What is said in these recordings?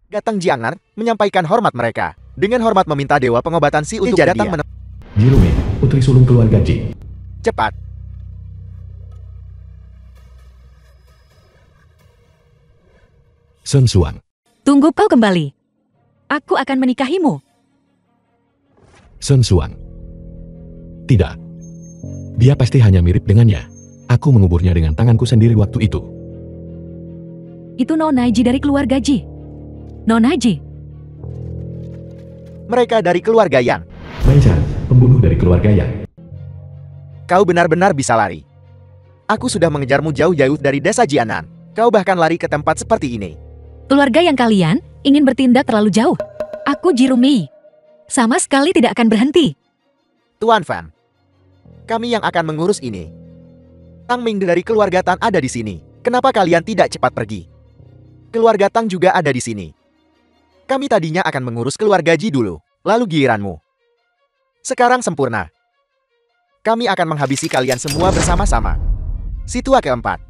Gatang Jiang'an menyampaikan hormat mereka. Dengan hormat meminta Dewa Pengobatan Si untuk datang menemui. Jirumi, putri sulung keluarga Ji. Cepat. Sun Suang. Tunggu kau kembali. Aku akan menikahimu. Sun Suang. Tidak. Dia pasti hanya mirip dengannya. Aku menguburnya dengan tanganku sendiri waktu itu. Itu Nona Ji dari keluarga Ji. Nona Ji. Mereka dari keluarga Yang. Maichan, pembunuh dari keluarga Yang. Kau benar-benar bisa lari. Aku sudah mengejarmu jauh-jauh dari desa Jianan. Kau bahkan lari ke tempat seperti ini. Keluarga yang kalian ingin bertindak terlalu jauh. Aku Jirumi. Sama sekali tidak akan berhenti. Tuan Fan, kami yang akan mengurus ini. Tang Ming dari keluarga Tan ada di sini. Kenapa kalian tidak cepat pergi? Keluarga Tang juga ada di sini. Kami tadinya akan mengurus keluarga Ji dulu, lalu giliranmu. Sekarang sempurna. Kami akan menghabisi kalian semua bersama-sama. Situa keempat.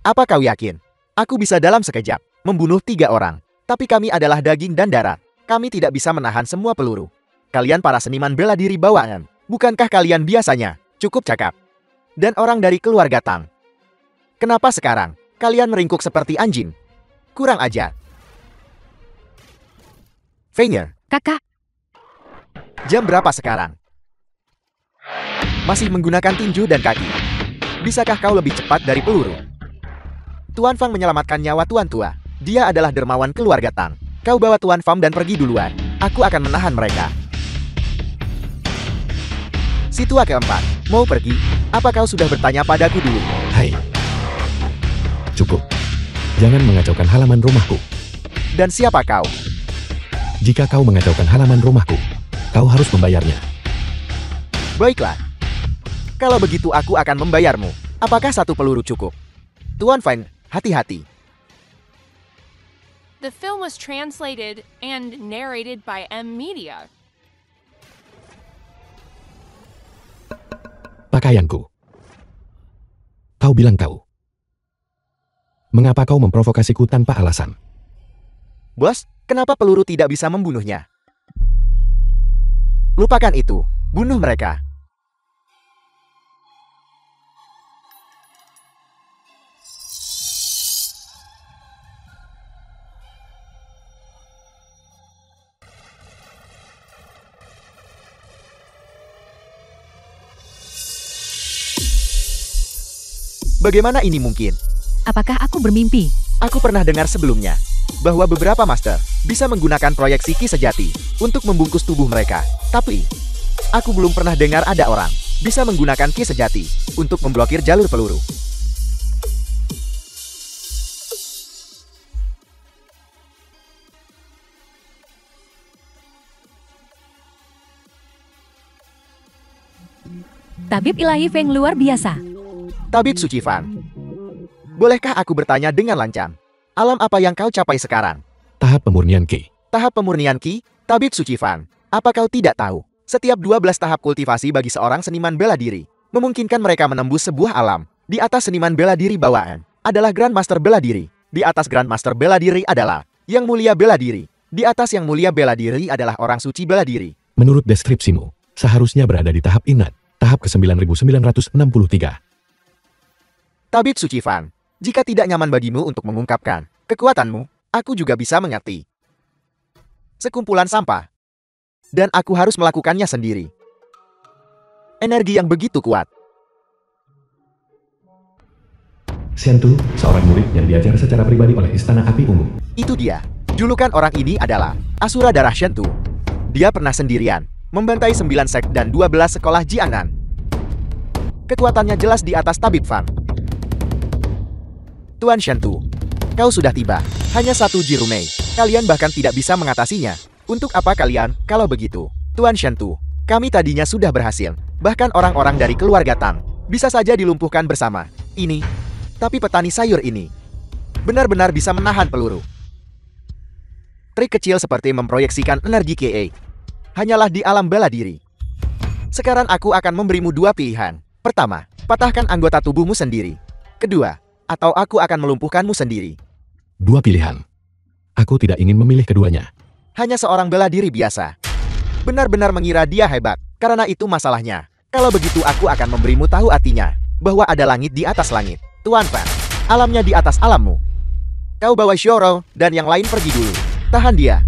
Apa kau yakin? Aku bisa dalam sekejap membunuh 3 orang. Tapi kami adalah daging dan darah. Kami tidak bisa menahan semua peluru. Kalian para seniman bela diri bawaan. Bukankah kalian biasanya cukup cakap? Dan orang dari keluarga Tang. Kenapa sekarang kalian meringkuk seperti anjing? Kurang ajar. Fenir, Kakak, jam berapa sekarang? Masih menggunakan tinju dan kaki. Bisakah kau lebih cepat dari peluru? Tuan Fang menyelamatkan nyawa Tuan Tua. Dia adalah dermawan keluarga Tang. Kau bawa Tuan Fang dan pergi duluan. Aku akan menahan mereka. Situa keempat, mau pergi? Apa kau sudah bertanya padaku dulu? Hai. Cukup. Jangan mengacaukan halaman rumahku. Dan siapa kau? Jika kau mengacaukan halaman rumahku, kau harus membayarnya. Baiklah. Kalau begitu aku akan membayarmu. Apakah 1 peluru cukup? Tuan Fang, hati-hati. The film was translated and narrated by M Media. Pakaianku. Kau bilang tahu. Mengapa kau memprovokasiku tanpa alasan? Bos, kenapa peluru tidak bisa membunuhnya? Lupakan itu. Bunuh mereka. Bagaimana ini mungkin? apakah aku bermimpi? Aku pernah dengar sebelumnya bahwa beberapa master bisa menggunakan proyeksi ki sejati untuk membungkus tubuh mereka. Tapi, aku belum pernah dengar ada orang bisa menggunakan ki sejati untuk memblokir jalur peluru. Tabib ilahi Feng luar biasa. Tabib Suci Fan, bolehkah aku bertanya dengan lancang? Alam apa yang kau capai sekarang? Tahap pemurnian ki. Tahap pemurnian ki, Tabib Suci Fan. Apa kau tidak tahu? Setiap 12 tahap kultivasi bagi seorang seniman bela diri memungkinkan mereka menembus sebuah alam. Di atas seniman bela diri bawaan adalah Grandmaster bela diri. Di atas Grandmaster bela diri adalah Yang Mulia bela diri. Di atas Yang Mulia bela diri adalah orang suci bela diri. Menurut deskripsimu, seharusnya berada di tahap inat, tahap ke-9963. Tabib Suci Fan, jika tidak nyaman bagimu untuk mengungkapkan kekuatanmu, aku juga bisa mengerti. Sekumpulan sampah. Dan aku harus melakukannya sendiri. Energi yang begitu kuat. Shentu, seorang murid yang diajar secara pribadi oleh Istana Api Ungu. Itu dia. Julukan orang ini adalah Asura Darah Shentu. Dia pernah sendirian membantai 9 sek dan 12 sekolah Jiangnan. Kekuatannya jelas di atas Tabib Fan. Tuan Shentu, kau sudah tiba. Hanya 1 Jirumei. Kalian bahkan tidak bisa mengatasinya. Untuk apa kalian, kalau begitu? Tuan Shentu, kami tadinya sudah berhasil. Bahkan orang-orang dari keluarga Tang bisa saja dilumpuhkan bersama. Ini, tapi petani sayur ini benar-benar bisa menahan peluru. Trik kecil seperti memproyeksikan energi KA hanyalah di alam bela diri. Sekarang aku akan memberimu 2 pilihan. Pertama, patahkan anggota tubuhmu sendiri. Kedua, atau aku akan melumpuhkanmu sendiri. 2 pilihan. Aku tidak ingin memilih keduanya. Hanya seorang bela diri biasa. Benar-benar mengira dia hebat. Karena itu masalahnya. Kalau begitu aku akan memberimu tahu artinya. Bahwa ada langit di atas langit. Tuan Fan. Alamnya di atas alammu. Kau bawa Shoro dan yang lain pergi dulu. Tahan dia.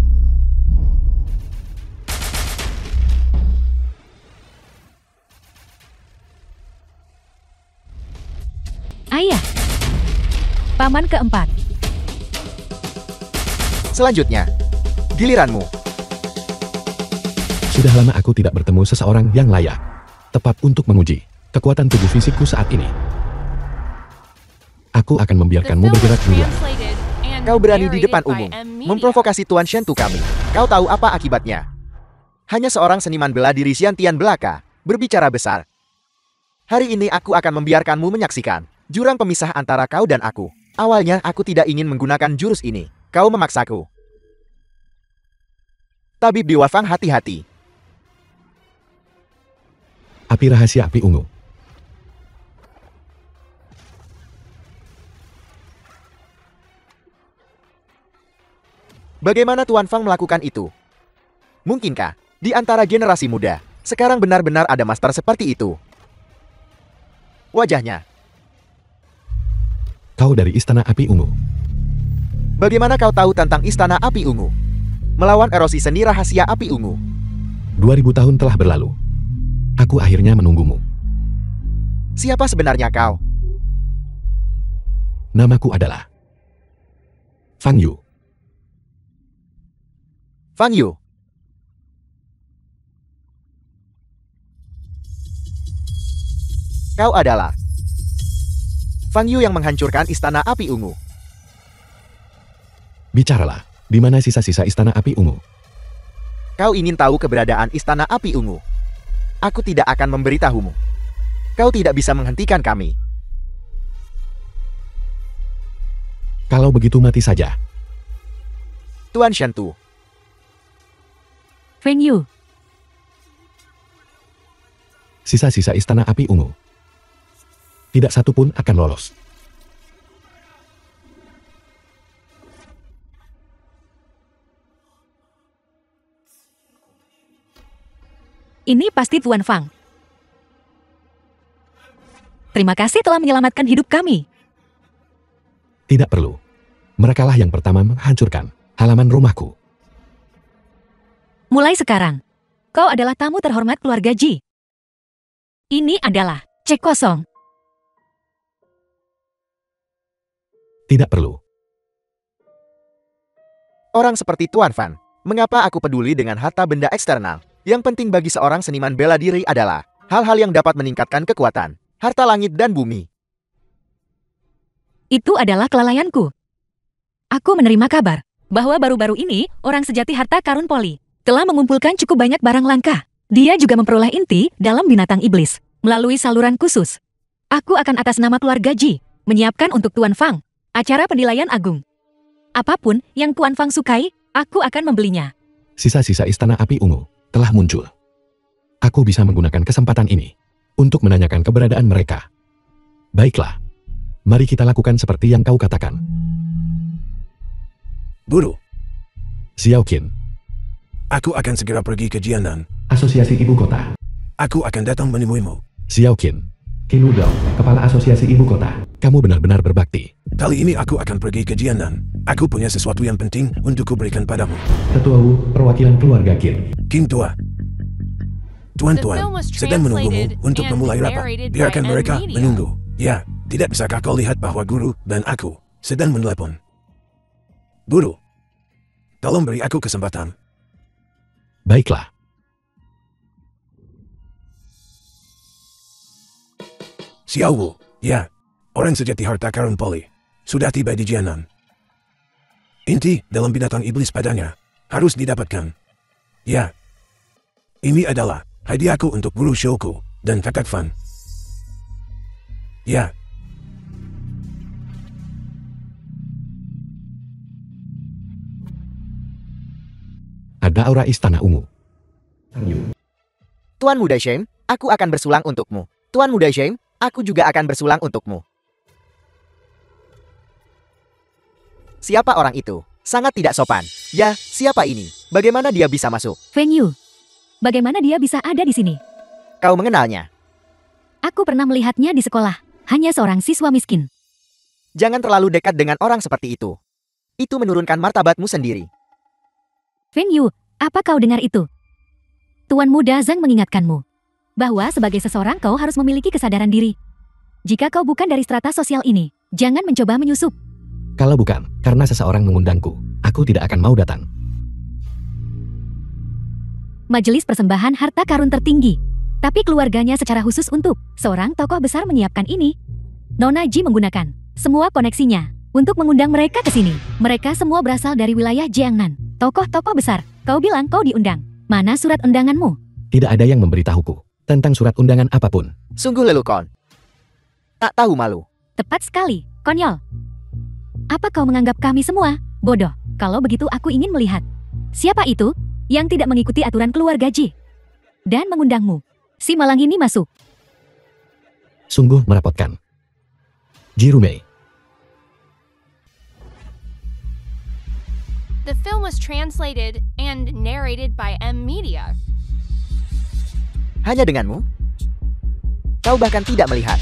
Ayah. Paman keempat. Selanjutnya. Giliranmu. Sudah lama aku tidak bertemu seseorang yang layak. Tepat untuk menguji kekuatan tubuh fisikku saat ini. Aku akan The membiarkanmu film was bergerak duluan. translated and Kau berani di narrated depan by umum. M Media. Memprovokasi Tuan Shentu kami. Kau tahu apa akibatnya? Hanya seorang seniman bela diri Xiantian belaka. Berbicara besar. Hari ini aku akan membiarkanmu menyaksikan jurang pemisah antara kau dan aku. Awalnya aku tidak ingin menggunakan jurus ini. Kau memaksaku. Tabib Dewa Fang, hati-hati. Api rahasia api ungu. Bagaimana Tuan Fang melakukan itu? Mungkinkah di antara generasi muda sekarang benar-benar ada master seperti itu? Wajahnya. Kau dari Istana Api Ungu. Bagaimana kau tahu tentang Istana Api Ungu? Melawan erosi seni rahasia Api Ungu. 2000 tahun telah berlalu. Aku akhirnya menunggumu. Siapa sebenarnya kau? Namaku adalah Fang Yu. Fang Yu. Kau adalah Fang Yu yang menghancurkan Istana Api Ungu. Bicaralah, di mana sisa-sisa Istana Api Ungu? Kau ingin tahu keberadaan Istana Api Ungu? Aku tidak akan memberitahumu. Kau tidak bisa menghentikan kami. Kalau begitu mati saja. Tuan Shentu. Feng Yu. Sisa-sisa Istana Api Ungu. Tidak satu pun akan lolos. Ini pasti Tuan Fang. Terima kasih telah menyelamatkan hidup kami. Tidak perlu. Merekalah yang pertama menghancurkan halaman rumahku. Mulai sekarang, kau adalah tamu terhormat keluarga Ji. Ini adalah cek kosong. Tidak perlu. Orang seperti Tuan Fan, mengapa aku peduli dengan harta benda eksternal? Yang penting bagi seorang seniman bela diri adalah hal-hal yang dapat meningkatkan kekuatan, harta langit dan bumi. Itu adalah kelalaianku. Aku menerima kabar bahwa baru-baru ini orang sejati harta karun Poli telah mengumpulkan cukup banyak barang langka. Dia juga memperoleh inti dalam binatang iblis melalui saluran khusus. Aku akan atas nama keluarga Ji menyiapkan untuk Tuan Fang acara penilaian agung. Apapun yang Tuan Fang sukai, aku akan membelinya. Sisa-sisa Istana Api Ungu telah muncul. Aku bisa menggunakan kesempatan ini untuk menanyakan keberadaan mereka. Baiklah, mari kita lakukan seperti yang kau katakan. Guru, Xiao Qin, aku akan segera pergi ke Jianan. Asosiasi Ibu Kota. Aku akan datang menemuimu. Xiao Qin, Qin Wudong, Kepala Asosiasi Ibu Kota. Kamu benar-benar berbakti. Kali ini aku akan pergi ke Jianan. Aku punya sesuatu yang penting untuk kuberikan padamu. Ketua Wu, perwakilan keluarga Qin. King Tua. The film Tuan-tuan, was sedang menunggumu translated untuk and memulai rapat. narrated by Biarkan M mereka Media. menunggu. Ya, tidak bisakah kau lihat bahwa guru dan aku sedang menelepon? Guru, tolong beri aku kesempatan. Baiklah. Xiao Wu, ya, orang sejati harta karun Poli, sudah tiba di Jianan. Inti dalam binatang iblis padanya harus didapatkan. Ya, ini adalah hadiahku untuk guru Shouku dan kakak Fan. Ya, Ada aura Istana Ungu. Fang Yu. Tuan Muda Shen, aku akan bersulang untukmu. Tuan Muda Shen, aku juga akan bersulang untukmu. Siapa orang itu? Sangat tidak sopan. Ya, siapa ini? Bagaimana dia bisa masuk? Feng Yu. Bagaimana dia bisa ada di sini? Kau mengenalnya. Aku pernah melihatnya di sekolah. Hanya seorang siswa miskin. Jangan terlalu dekat dengan orang seperti itu. Itu menurunkan martabatmu sendiri. Feng Yu, apa kau dengar itu? Tuan Muda Zhang mengingatkanmu bahwa sebagai seseorang kau harus memiliki kesadaran diri. Jika kau bukan dari strata sosial ini, jangan mencoba menyusup. Kalau bukan, karena seseorang mengundangku, aku tidak akan mau datang. Majelis persembahan harta karun tertinggi. Tapi keluarganya secara khusus untuk seorang tokoh besar menyiapkan ini. Nona Ji menggunakan semua koneksinya untuk mengundang mereka ke sini. Mereka semua berasal dari wilayah Jiangnan. Tokoh-tokoh besar, kau bilang kau diundang. Mana surat undanganmu? Tidak ada yang memberitahuku tentang surat undangan apapun. Sungguh lelucon. Tak tahu malu. Tepat sekali, konyol. Apa kau menganggap kami semua bodoh? Kalau begitu aku ingin melihat. Siapa itu yang tidak mengikuti aturan keluarga Ji dan mengundangmu? Si malang ini masuk. Sungguh merepotkan. Jirumei. The film was translated and narrated by M Media. Hanya denganmu? Kau bahkan tidak melihat.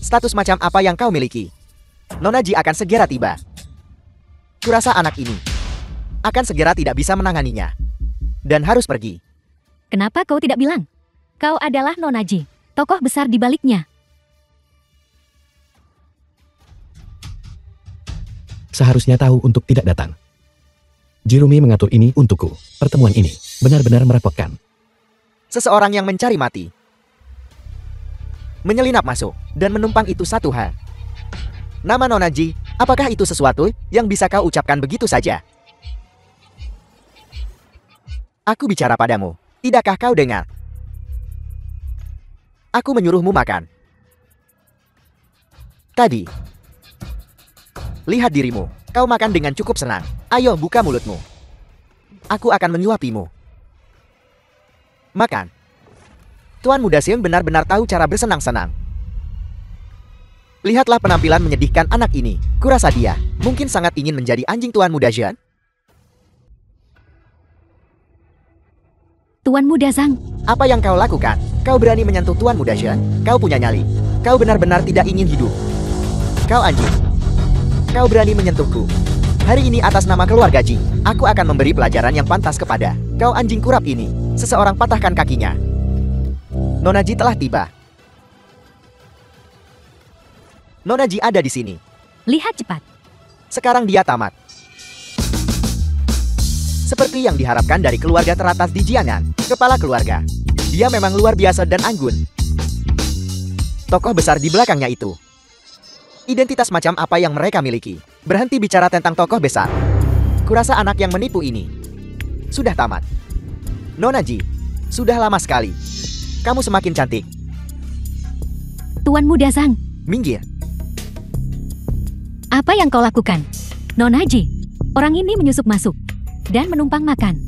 Status macam apa yang kau miliki? Nona Ji akan segera tiba. Kurasa anak ini akan segera tidak bisa menanganinya. Dan harus pergi. Kenapa kau tidak bilang? Kau adalah Nona Ji, tokoh besar di baliknya. Seharusnya tahu untuk tidak datang. Jirumi mengatur ini untukku. Pertemuan ini benar-benar merepotkan. Seseorang yang mencari mati. Menyelinap masuk dan menumpang itu satu hal. Nama Nona Ji, apakah itu sesuatu yang bisa kau ucapkan begitu saja? Aku bicara padamu, tidakkah kau dengar? Aku menyuruhmu makan. Tadi. Lihat dirimu, kau makan dengan cukup senang. Ayo buka mulutmu. Aku akan menyuapimu. Makan. Tuan Muda Xiong benar-benar tahu cara bersenang-senang. Lihatlah penampilan menyedihkan anak ini. Kurasa dia mungkin sangat ingin menjadi anjing Tuan Muda Zhang. Tuan Muda Zhang, Apa yang kau lakukan? Kau berani menyentuh Tuan Muda Zhang. Kau punya nyali. Kau benar-benar tidak ingin hidup. Kau anjing. Kau berani menyentuhku. Hari ini atas nama keluarga Ji, aku akan memberi pelajaran yang pantas kepada kau anjing kurap ini. Seseorang patahkan kakinya. Nona Ji telah tiba. Nona Ji ada di sini. lihat cepat. Sekarang dia tamat. Seperti yang diharapkan dari keluarga teratas di Jiangnan, kepala keluarga. Dia memang luar biasa dan anggun. Tokoh besar di belakangnya itu. Identitas macam apa yang mereka miliki? Berhenti bicara tentang tokoh besar. Kurasa anak yang menipu ini sudah tamat. Nona Ji, sudah lama sekali. Kamu semakin cantik. Tuan Muda Zhang, Minggir. apa yang kau lakukan? Nona Ji, orang ini menyusup masuk dan menumpang makan.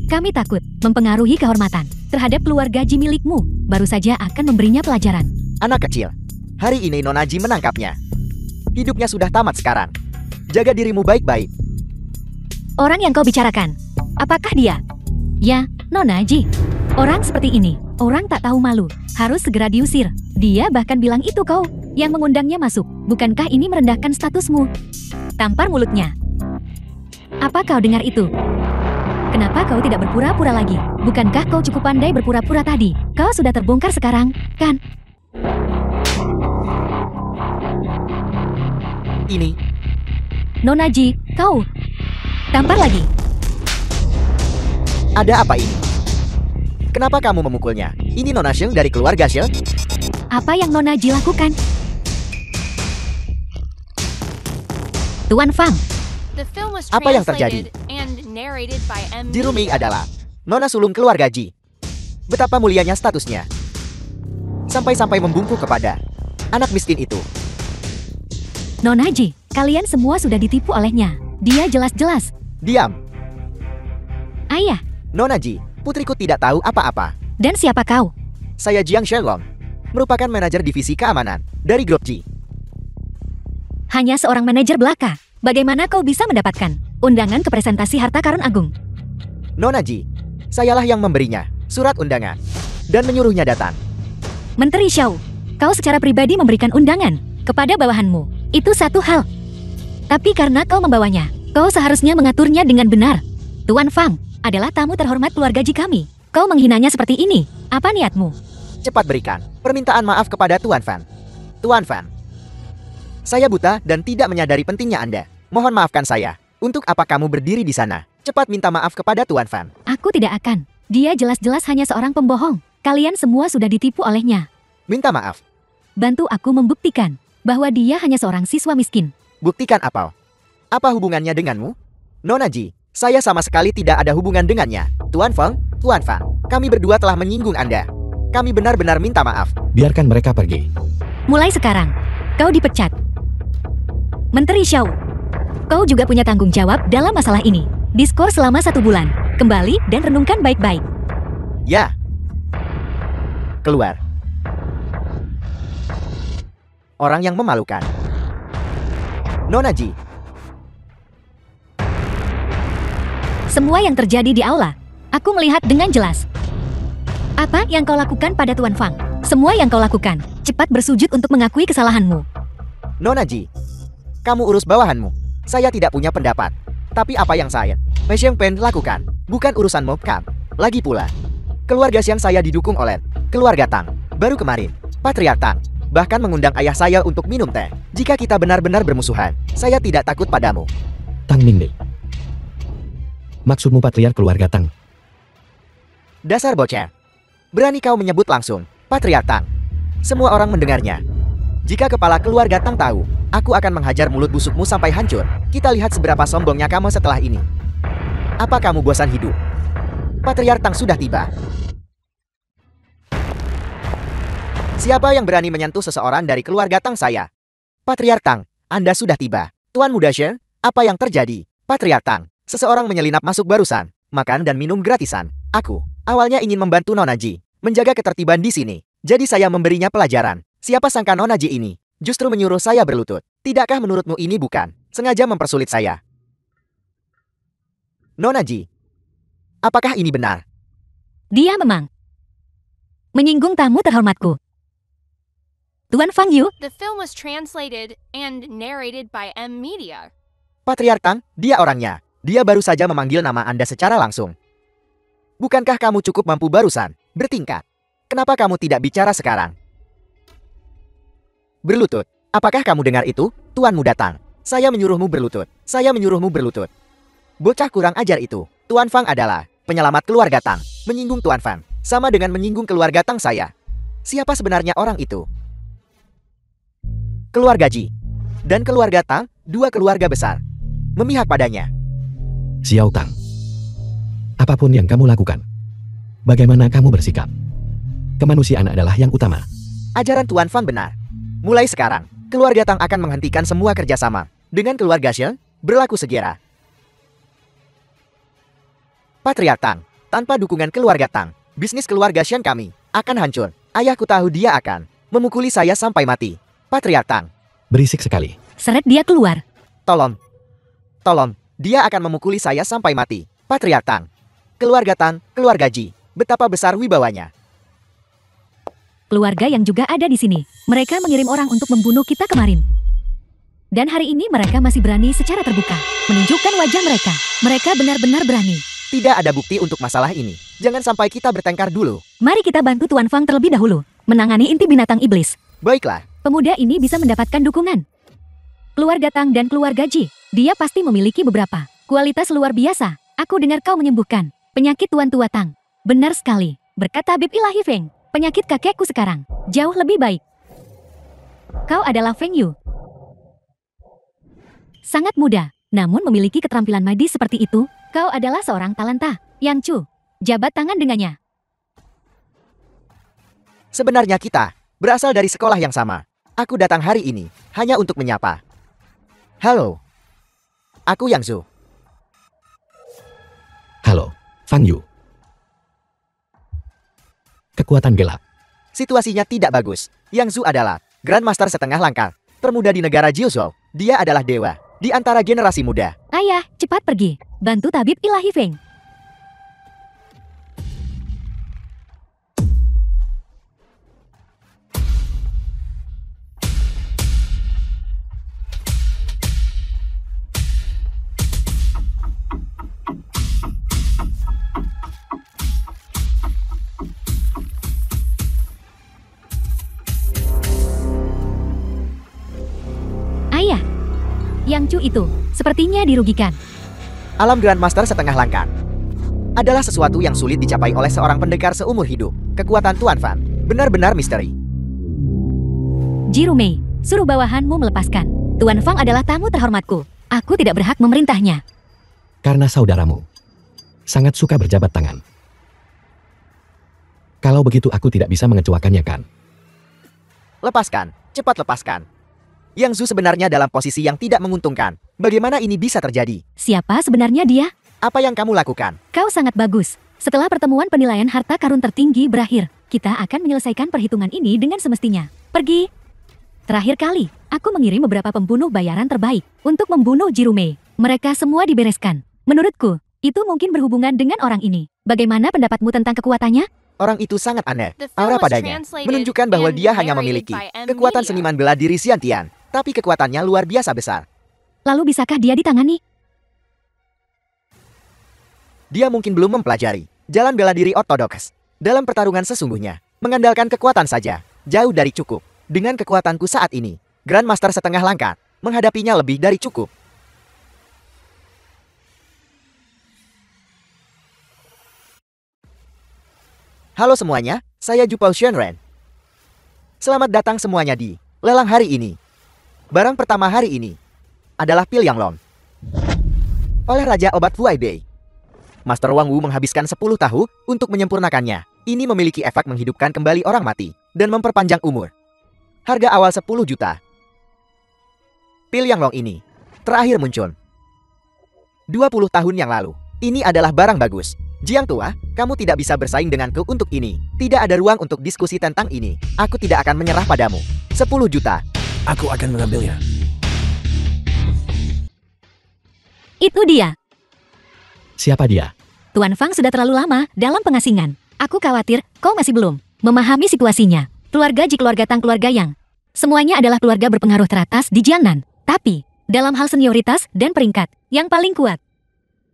Kami takut mempengaruhi kehormatan terhadap keluarga Ji milikmu. Baru saja akan memberinya pelajaran. Anak kecil. Hari ini Nona Ji menangkapnya. Hidupnya sudah tamat sekarang. Jaga dirimu baik-baik. Orang yang kau bicarakan, apakah dia? Ya, Nona Ji. Orang seperti ini, orang tak tahu malu, harus segera diusir. Dia bahkan bilang itu kau yang mengundangnya masuk. Bukankah ini merendahkan statusmu? Tampar mulutnya. Apa kau dengar itu? Kenapa kau tidak berpura-pura lagi? Bukankah kau cukup pandai berpura-pura tadi? Kau sudah terbongkar sekarang, kan? Ini, Nona Ji, kau tampar lagi. ada apa ini? Kenapa kamu memukulnya? Ini Nona Xiong dari keluarga Xiong? Apa yang Nona Ji lakukan? Tuan Fang, The film was Apa yang terjadi? translated and narrated by M. Jirumi Media. adalah Nona sulung keluarga Ji. Betapa mulianya statusnya. Sampai-sampai membungkuk kepada anak miskin itu. Nona Ji, kalian semua sudah ditipu olehnya. Dia jelas-jelas. Diam. Ayah, Nona Ji, putriku tidak tahu apa-apa. dan siapa kau? Saya Jiang Shenlong, merupakan manajer divisi keamanan dari grup Ji. Hanya seorang manajer belaka. Bagaimana kau bisa mendapatkan undangan ke presentasi harta karun agung? Nona Ji, sayalah yang memberinya surat undangan dan menyuruhnya datang. Menteri Xiao, kau secara pribadi memberikan undangan kepada bawahanmu. Itu satu hal. Tapi karena kau membawanya, kau seharusnya mengaturnya dengan benar. Tuan Fang adalah tamu terhormat keluarga Ji kami. Kau menghinanya seperti ini. Apa niatmu? Cepat berikan permintaan maaf kepada Tuan Fan. Tuan Fan, saya buta dan tidak menyadari pentingnya Anda. Mohon maafkan saya. Untuk apa kamu berdiri di sana? Cepat minta maaf kepada Tuan Fan. Aku tidak akan. Dia jelas-jelas hanya seorang pembohong. Kalian semua sudah ditipu olehnya. Minta maaf. Bantu aku membuktikan bahwa dia hanya seorang siswa miskin. Buktikan apa? Apa hubungannya denganmu? Nona Ji, saya sama sekali tidak ada hubungan dengannya. Tuan Feng, Tuan Fan, kami berdua telah menyinggung Anda. Kami benar-benar minta maaf. Biarkan mereka pergi. Mulai sekarang, kau dipecat. Menteri Xiao, kau juga punya tanggung jawab dalam masalah ini. Diskor selama 1 bulan. Kembali dan renungkan baik-baik. Ya. Keluar. Orang yang memalukan. Nona Ji, Semua yang terjadi di aula, aku melihat dengan jelas. Apa yang kau lakukan pada Tuan Fang? Semua yang kau lakukan, cepat bersujud untuk mengakui kesalahanmu. Nona Ji, kamu urus bawahanmu. Saya tidak punya pendapat. Tapi apa yang saya, Mei Xiang Pen lakukan, bukan urusan mob camp. Lagi pula, keluarga Xiang saya didukung oleh keluarga Tang. Baru kemarin, Patriark Tang bahkan mengundang ayah saya untuk minum teh. Jika kita benar-benar bermusuhan, saya tidak takut padamu. Tang Mingde. Maksudmu patriark keluarga Tang? Dasar bocah. Berani kau menyebut langsung Patriark Tang. Semua orang mendengarnya. Jika kepala keluarga Tang tahu, aku akan menghajar mulut busukmu sampai hancur. Kita lihat seberapa sombongnya kamu setelah ini. Apa kamu bosan hidup? Patriark Tang sudah tiba. Siapa yang berani menyentuh seseorang dari keluarga Tang saya? Patriark Tang, Anda sudah tiba. Tuan Muda Shen, apa yang terjadi? Patriark Tang, seseorang menyelinap masuk barusan. Makan dan minum gratisan. Aku awalnya ingin membantu Nona Ji menjaga ketertiban di sini. Jadi saya memberinya pelajaran. Siapa sangka Nona Ji ini justru menyuruh saya berlutut. Tidakkah menurutmu ini bukan sengaja mempersulit saya? Nona Ji, apakah ini benar? Dia memang menyinggung tamu terhormatku. Tuan Fang Yu, The film was translated and narrated by M Media. Patriark Tang, dia orangnya. Dia baru saja memanggil nama Anda secara langsung. Bukankah kamu cukup mampu barusan bertingkat? Kenapa kamu tidak bicara sekarang? Berlutut. Apakah kamu dengar itu, Tuan Muda Tang? Saya menyuruhmu berlutut. Saya menyuruhmu berlutut. Bocah kurang ajar itu. Tuan Fang adalah penyelamat keluarga Tang. Menyinggung Tuan Fang sama dengan menyinggung keluarga Tang saya. Siapa sebenarnya orang itu? Keluarga Ji dan keluarga Tang, dua keluarga besar, memihak padanya. Xiao Tang. Apapun yang kamu lakukan, bagaimana kamu bersikap, kemanusiaan adalah yang utama. Ajaran Tuan Fang benar. Mulai sekarang, keluarga Tang akan menghentikan semua kerjasama dengan keluarga Xiang, berlaku segera. Patriark Tang, tanpa dukungan keluarga Tang, bisnis keluarga Xiang kami akan hancur. Ayahku tahu dia akan memukuli saya sampai mati. Patriark Tang, Berisik sekali. seret dia keluar. tolong. Tolong, dia akan memukuli saya sampai mati. Patriark Tang, keluarga Tang, keluarga Ji, betapa besar wibawanya. Keluarga yang juga ada di sini. Mereka mengirim orang untuk membunuh kita kemarin. Dan hari ini mereka masih berani secara terbuka menunjukkan wajah mereka. Mereka benar-benar berani. Tidak ada bukti untuk masalah ini. Jangan sampai kita bertengkar dulu. Mari kita bantu Tuan Fang terlebih dahulu menangani inti binatang iblis. Baiklah. Pemuda ini bisa mendapatkan dukungan. Keluarga Tang dan keluarga Ji, dia pasti memiliki beberapa kualitas luar biasa. Aku dengar kau menyembuhkan penyakit Tuan Tua Tang. Benar sekali, berkata Tabib Ilahi Feng. Penyakit kakekku sekarang jauh lebih baik. Kau adalah Feng Yu. Sangat muda, namun memiliki keterampilan medis seperti itu. Kau adalah seorang talenta. Yang Chu, jabat tangan dengannya. Sebenarnya kita berasal dari sekolah yang sama. Aku datang hari ini hanya untuk menyapa. Halo. Aku Yang Zhu. Halo, Fang Yu. Kekuatan gelap. Situasinya tidak bagus. Yang Zhu adalah Grandmaster setengah langkah, termuda di negara Jiuzhou. Dia adalah dewa. di antara generasi muda. Ayah, cepat pergi. Bantu tabib ilahi Feng. Ayah, Yang Chu itu sepertinya dirugikan. Alam Grandmaster setengah langkat adalah sesuatu yang sulit dicapai oleh seorang pendekar seumur hidup. Kekuatan Tuan Fan benar-benar misteri. Jirumei, suruh bawahanmu melepaskan. Tuan Fang adalah tamu terhormatku. Aku tidak berhak memerintahnya. Karena saudaramu sangat suka berjabat tangan. Kalau begitu aku tidak bisa mengecuakannya kan? Lepaskan, cepat lepaskan. Yang Zhu sebenarnya dalam posisi yang tidak menguntungkan. Bagaimana ini bisa terjadi? Siapa sebenarnya dia? Apa yang kamu lakukan? Kau sangat bagus. Setelah pertemuan penilaian harta karun tertinggi berakhir, kita akan menyelesaikan perhitungan ini dengan semestinya. Pergi. Terakhir kali, aku mengirim beberapa pembunuh bayaran terbaik untuk membunuh Jirumei. Mereka semua dibereskan. Menurutku, itu mungkin berhubungan dengan orang ini. Bagaimana pendapatmu tentang kekuatannya? Orang itu sangat aneh. The film Aura was padanya translated menunjukkan bahwa and dia hanya narrated memiliki by M. kekuatan Media. seniman bela diri Xiantian, tapi kekuatannya luar biasa besar. Lalu bisakah dia ditangani? Dia mungkin belum mempelajari jalan bela diri ortodoks. Dalam pertarungan sesungguhnya, mengandalkan kekuatan saja, jauh dari cukup. Dengan kekuatanku saat ini, Grandmaster setengah langkat, menghadapinya lebih dari cukup. Halo semuanya, saya Jupao Shenren. Selamat datang semuanya di lelang hari ini. Barang pertama hari ini adalah pil yang long oleh Raja Obat Fuai Bei. Master Wang Wu menghabiskan 10 tahun untuk menyempurnakannya. Ini memiliki efek menghidupkan kembali orang mati dan memperpanjang umur. Harga awal 10 juta. Pil yang long ini terakhir muncul 20 tahun yang lalu. Ini adalah barang bagus. Jiang tua, kamu tidak bisa bersaing denganku untuk ini. Tidak ada ruang untuk diskusi tentang ini. Aku tidak akan menyerah padamu. 10 juta. Aku akan mengambilnya. Itu dia. Siapa dia? Tuan Fang sudah terlalu lama dalam pengasingan. Aku khawatir kau masih belum memahami situasinya. Keluarga Ji, keluarga Tang, keluarga Yang. Semuanya adalah keluarga berpengaruh teratas di Jiangnan. Tapi, dalam hal senioritas dan peringkat, yang paling kuat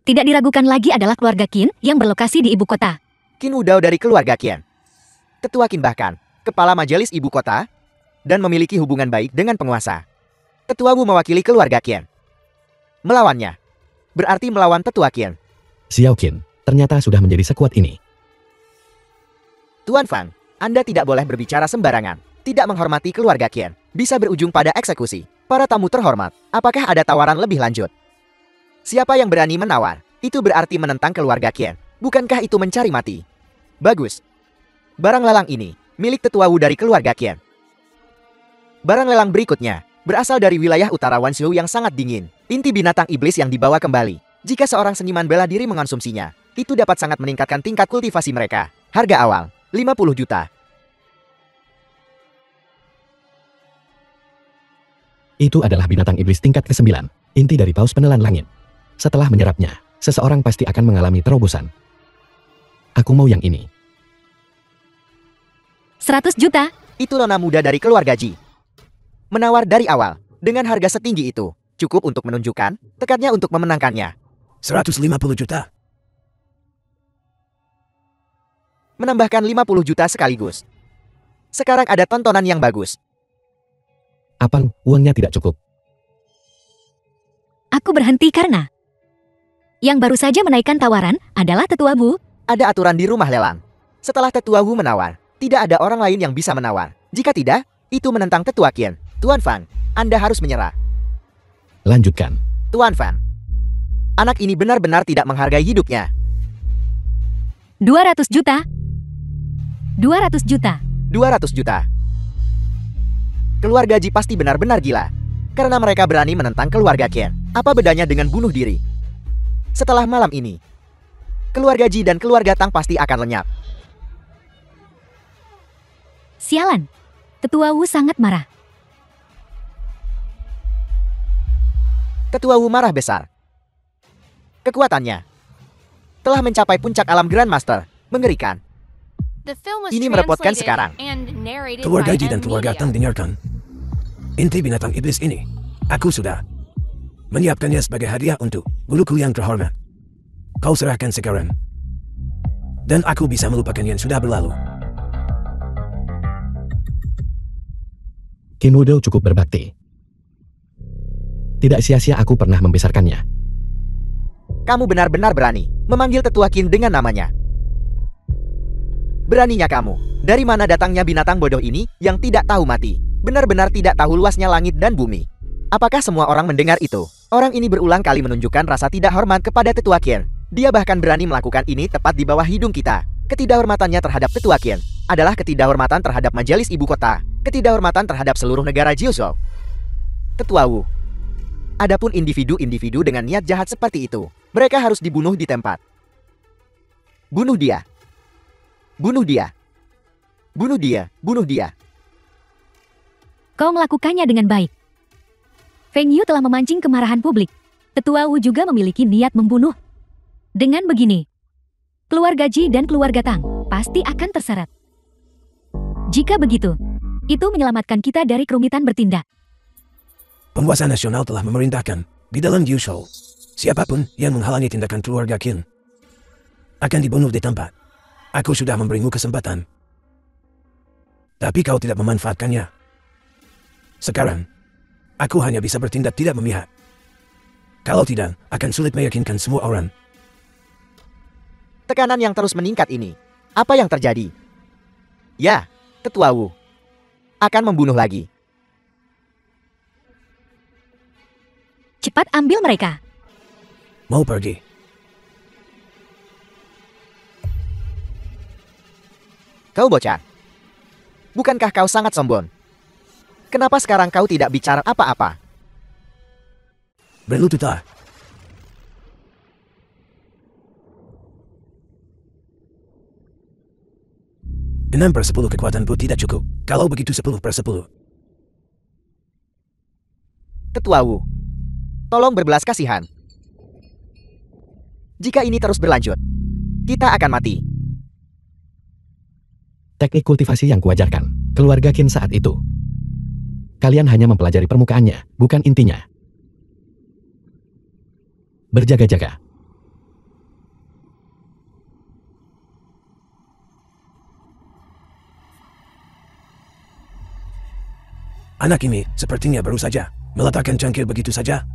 tidak diragukan lagi adalah keluarga Qin yang berlokasi di ibu kota. Qin Wudao dari keluarga Qian. Ketua Qin bahkan kepala majelis ibu kota dan memiliki hubungan baik dengan penguasa. Tetua Wu mewakili keluarga Qian. Melawannya berarti melawan tetua Qian. Xiao Qin, ternyata sudah menjadi sekuat ini. Tuan Fang, Anda tidak boleh berbicara sembarangan. Tidak menghormati keluarga Qian bisa berujung pada eksekusi. Para tamu terhormat, apakah ada tawaran lebih lanjut? Siapa yang berani menawar, itu berarti menentang keluarga Qian. Bukankah itu mencari mati? Bagus. Barang lelang ini milik tetua Wu dari keluarga Qian. Barang lelang berikutnya berasal dari wilayah utara Wanzhou yang sangat dingin. Inti binatang iblis yang dibawa kembali. Jika seorang seniman bela diri mengonsumsinya, itu dapat sangat meningkatkan tingkat kultivasi mereka. Harga awal, 50 juta. Itu adalah binatang iblis tingkat ke-9, inti dari paus penelan langit. Setelah menyerapnya, seseorang pasti akan mengalami terobosan. Aku mau yang ini. 100 juta. Itu nona muda dari keluarga Ji. Menawar dari awal, dengan harga setinggi itu, cukup untuk menunjukkan tekadnya untuk memenangkannya. 150 juta. Menambahkan 50 juta sekaligus. Sekarang ada tontonan yang bagus. Apang, uangnya tidak cukup. Aku berhenti karena yang baru saja menaikkan tawaran adalah tetua Bu. Ada aturan di rumah lelang. Setelah tetua Wu menawar, tidak ada orang lain yang bisa menawar. Jika tidak, itu menentang tetua Qian. Tuan Fang, Anda harus menyerah. Lanjutkan. Tuan Fang, anak ini benar-benar tidak menghargai hidupnya. 200 juta. 200 juta. 200 juta. Keluarga Ji pasti benar-benar gila. Karena mereka berani menentang keluarga Qian. Apa bedanya dengan bunuh diri? Setelah malam ini, keluarga Ji dan keluarga Tang pasti akan lenyap. Sialan. Tetua Wu sangat marah. Tetua Wu marah besar. Kekuatannya telah mencapai puncak alam Grandmaster. Mengerikan. The film was Ini merepotkan translated sekarang. and narrated Keluarga by Ji dan keluarga Media. Tang dengarkan. Inti binatang iblis ini, aku sudah menyiapkannya sebagai hadiah untuk guruku yang terhormat. Kau serahkan sekarang. Dan aku bisa melupakan yang sudah berlalu. Qin Wudou cukup berbakti. Tidak sia-sia aku pernah membesarkannya. Kamu benar-benar berani memanggil Tetua Qin dengan namanya. Beraninya kamu. Dari mana datangnya binatang bodoh ini yang tidak tahu mati? Benar-benar tidak tahu luasnya langit dan bumi. Apakah semua orang mendengar itu? Orang ini berulang kali menunjukkan rasa tidak hormat kepada Tetua Qin. Dia bahkan berani melakukan ini tepat di bawah hidung kita. Ketidakhormatannya terhadap Tetua Qin adalah ketidakhormatan terhadap majelis ibu kota. Ketidakhormatan terhadap seluruh negara Jiuzhou. Tetua Wu. Adapun individu-individu dengan niat jahat seperti itu, mereka harus dibunuh di tempat. Bunuh dia. Bunuh dia. Bunuh dia. Bunuh dia. Kau melakukannya dengan baik. Feng Yu telah memancing kemarahan publik. Tetua Wu juga memiliki niat membunuh. Dengan begini, keluarga Ji dan keluarga Tang pasti akan terseret. Jika begitu, itu menyelamatkan kita dari kerumitan bertindak. Penguasa nasional telah memerintahkan di dalam Jiuzhou, siapapun yang menghalangi tindakan keluarga Qin akan dibunuh di tempat. Aku sudah memberimu kesempatan. Tapi kau tidak memanfaatkannya. Sekarang, aku hanya bisa bertindak tidak memihak. Kalau tidak, akan sulit meyakinkan semua orang. Tekanan yang terus meningkat ini. Apa yang terjadi? Ya, Tetua Wu akan membunuh lagi. Cepat ambil mereka. Mau pergi. Kau bocah. Bukankah kau sangat sombong? Kenapa sekarang kau tidak bicara apa-apa? Berlututlah. Enam per 10 kekuatanku tidak cukup. Kalau begitu 10 per 10. Tetua Wu, tolong berbelas kasihan. Jika ini terus berlanjut, kita akan mati. Teknik kultivasi yang kuajarkan, keluarga Qin saat itu. Kalian hanya mempelajari permukaannya, bukan intinya. Berjaga-jaga. Anak ini sepertinya baru saja meletakkan cangkir begitu saja.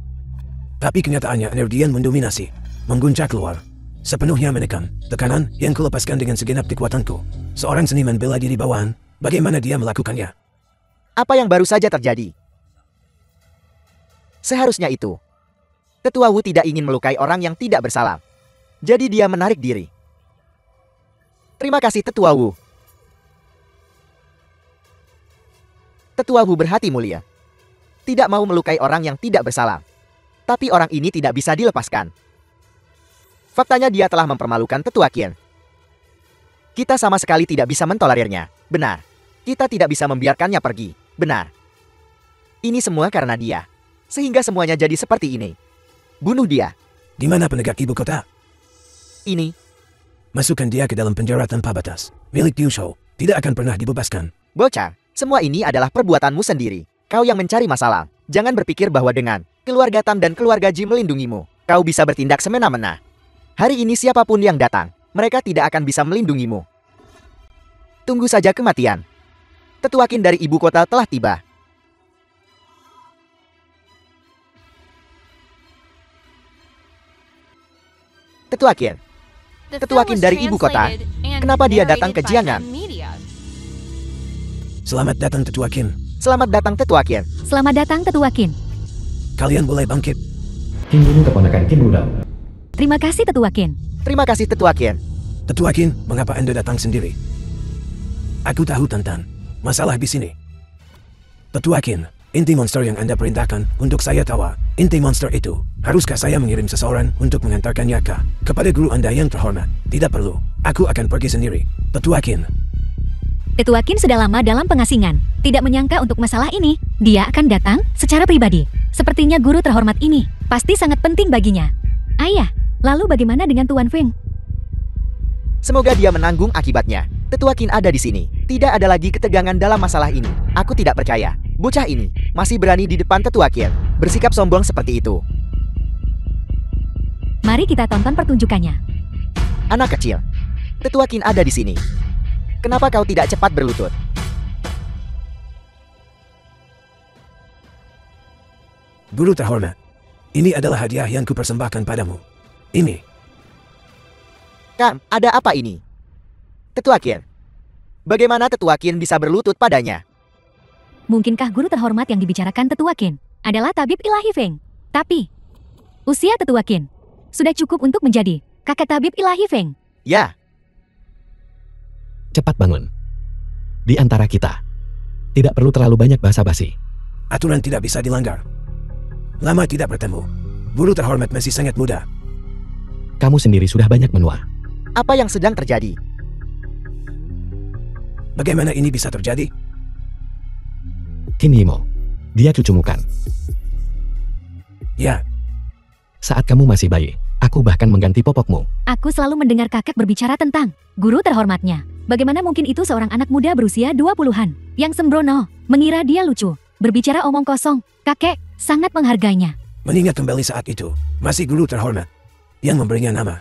Tapi kenyataannya energian mendominasi, mengguncang keluar. Sepenuhnya menekan tekanan yang kulepaskan dengan segenap kekuatanku. Seorang seniman bela diri bawahan, bagaimana dia melakukannya? Apa yang baru saja terjadi? Seharusnya itu. Tetua Wu tidak ingin melukai orang yang tidak bersalah. Jadi dia menarik diri. Terima kasih Tetua Wu. Tetua Wu berhati mulia. Tidak mau melukai orang yang tidak bersalah. Tapi orang ini tidak bisa dilepaskan. Faktanya dia telah mempermalukan Tetua Qin. Kita sama sekali tidak bisa mentolerirnya. Benar. Kita tidak bisa membiarkannya pergi. Benar. Ini semua karena dia. Sehingga semuanya jadi seperti ini. Bunuh dia. Di mana penegak ibu kota? Ini. Masukkan dia ke dalam penjara tanpa batas. Milik Jiuzhou tidak akan pernah dibebaskan. Bocah, semua ini adalah perbuatanmu sendiri. Kau yang mencari masalah. Jangan berpikir bahwa dengan keluarga Tang dan keluarga Ji melindungimu, kau bisa bertindak semena-mena. Hari ini siapapun yang datang, mereka tidak akan bisa melindungimu. Tunggu saja kematian. Tetua Qin dari ibu kota telah tiba. Tetua Qin. The Tetua film Qin was dari ibu kota. translated and Kenapa dia datang ke narrated by Jiangnan? Media. Selamat datang Tetua Qin. Selamat datang Tetua Qin. Selamat datang Tetua Qin. Kalian boleh bangkit. Qin bunuh keponakan Qin Wudou. Terima kasih Tetua Qin. Terima kasih Tetua Qin. Tetua Qin, mengapa Anda datang sendiri? Aku tahu tentang masalah di sini. Tetua Qin, inti monster yang Anda perintahkan untuk saya tawa. Inti monster itu, haruskah saya mengirim seseorang untuk mengantarkannya kepada guru Anda yang terhormat? Tidak perlu, aku akan pergi sendiri. Tetua Qin, Tetua Qin sudah lama dalam pengasingan. Tidak menyangka untuk masalah ini, dia akan datang secara pribadi. Sepertinya guru terhormat ini Pasti sangat penting baginya. Ayah, lalu bagaimana dengan Tuan Feng? Semoga dia menanggung akibatnya. Tetua Qin ada di sini. Tidak ada lagi ketegangan dalam masalah ini. Aku tidak percaya. Bocah ini masih berani di depan Tetua Qin bersikap sombong seperti itu. Mari kita tonton pertunjukannya. Anak kecil, Tetua Qin ada di sini. Kenapa kau tidak cepat berlutut? Guru terhormat, ini adalah hadiah yang kupersembahkan padamu. Ini. Kam, ada apa ini? Tetua Qin. Bagaimana Tetua Qin bisa berlutut padanya? Mungkinkah guru terhormat yang dibicarakan Tetua Qin adalah tabib ilahi Feng? Tapi, usia Tetua Qin sudah cukup untuk menjadi kakek tabib ilahi Feng. Ya, Cepat bangun. Di antara kita, tidak perlu terlalu banyak basa-basi. Aturan tidak bisa dilanggar. Lama tidak bertemu. Guru terhormat masih sangat muda. Kamu sendiri sudah banyak menua. apa yang sedang terjadi? Bagaimana ini bisa terjadi? Qin Yimo, dia cucumu kan? Ya, Saat kamu masih bayi, aku bahkan mengganti popokmu. Aku selalu mendengar kakek berbicara tentang guru terhormatnya. Bagaimana mungkin itu seorang anak muda berusia 20-an yang sembrono, mengira dia lucu, berbicara omong kosong. Kakek sangat menghargainya. mengingat kembali saat itu, masih guru terhormat yang memberinya nama.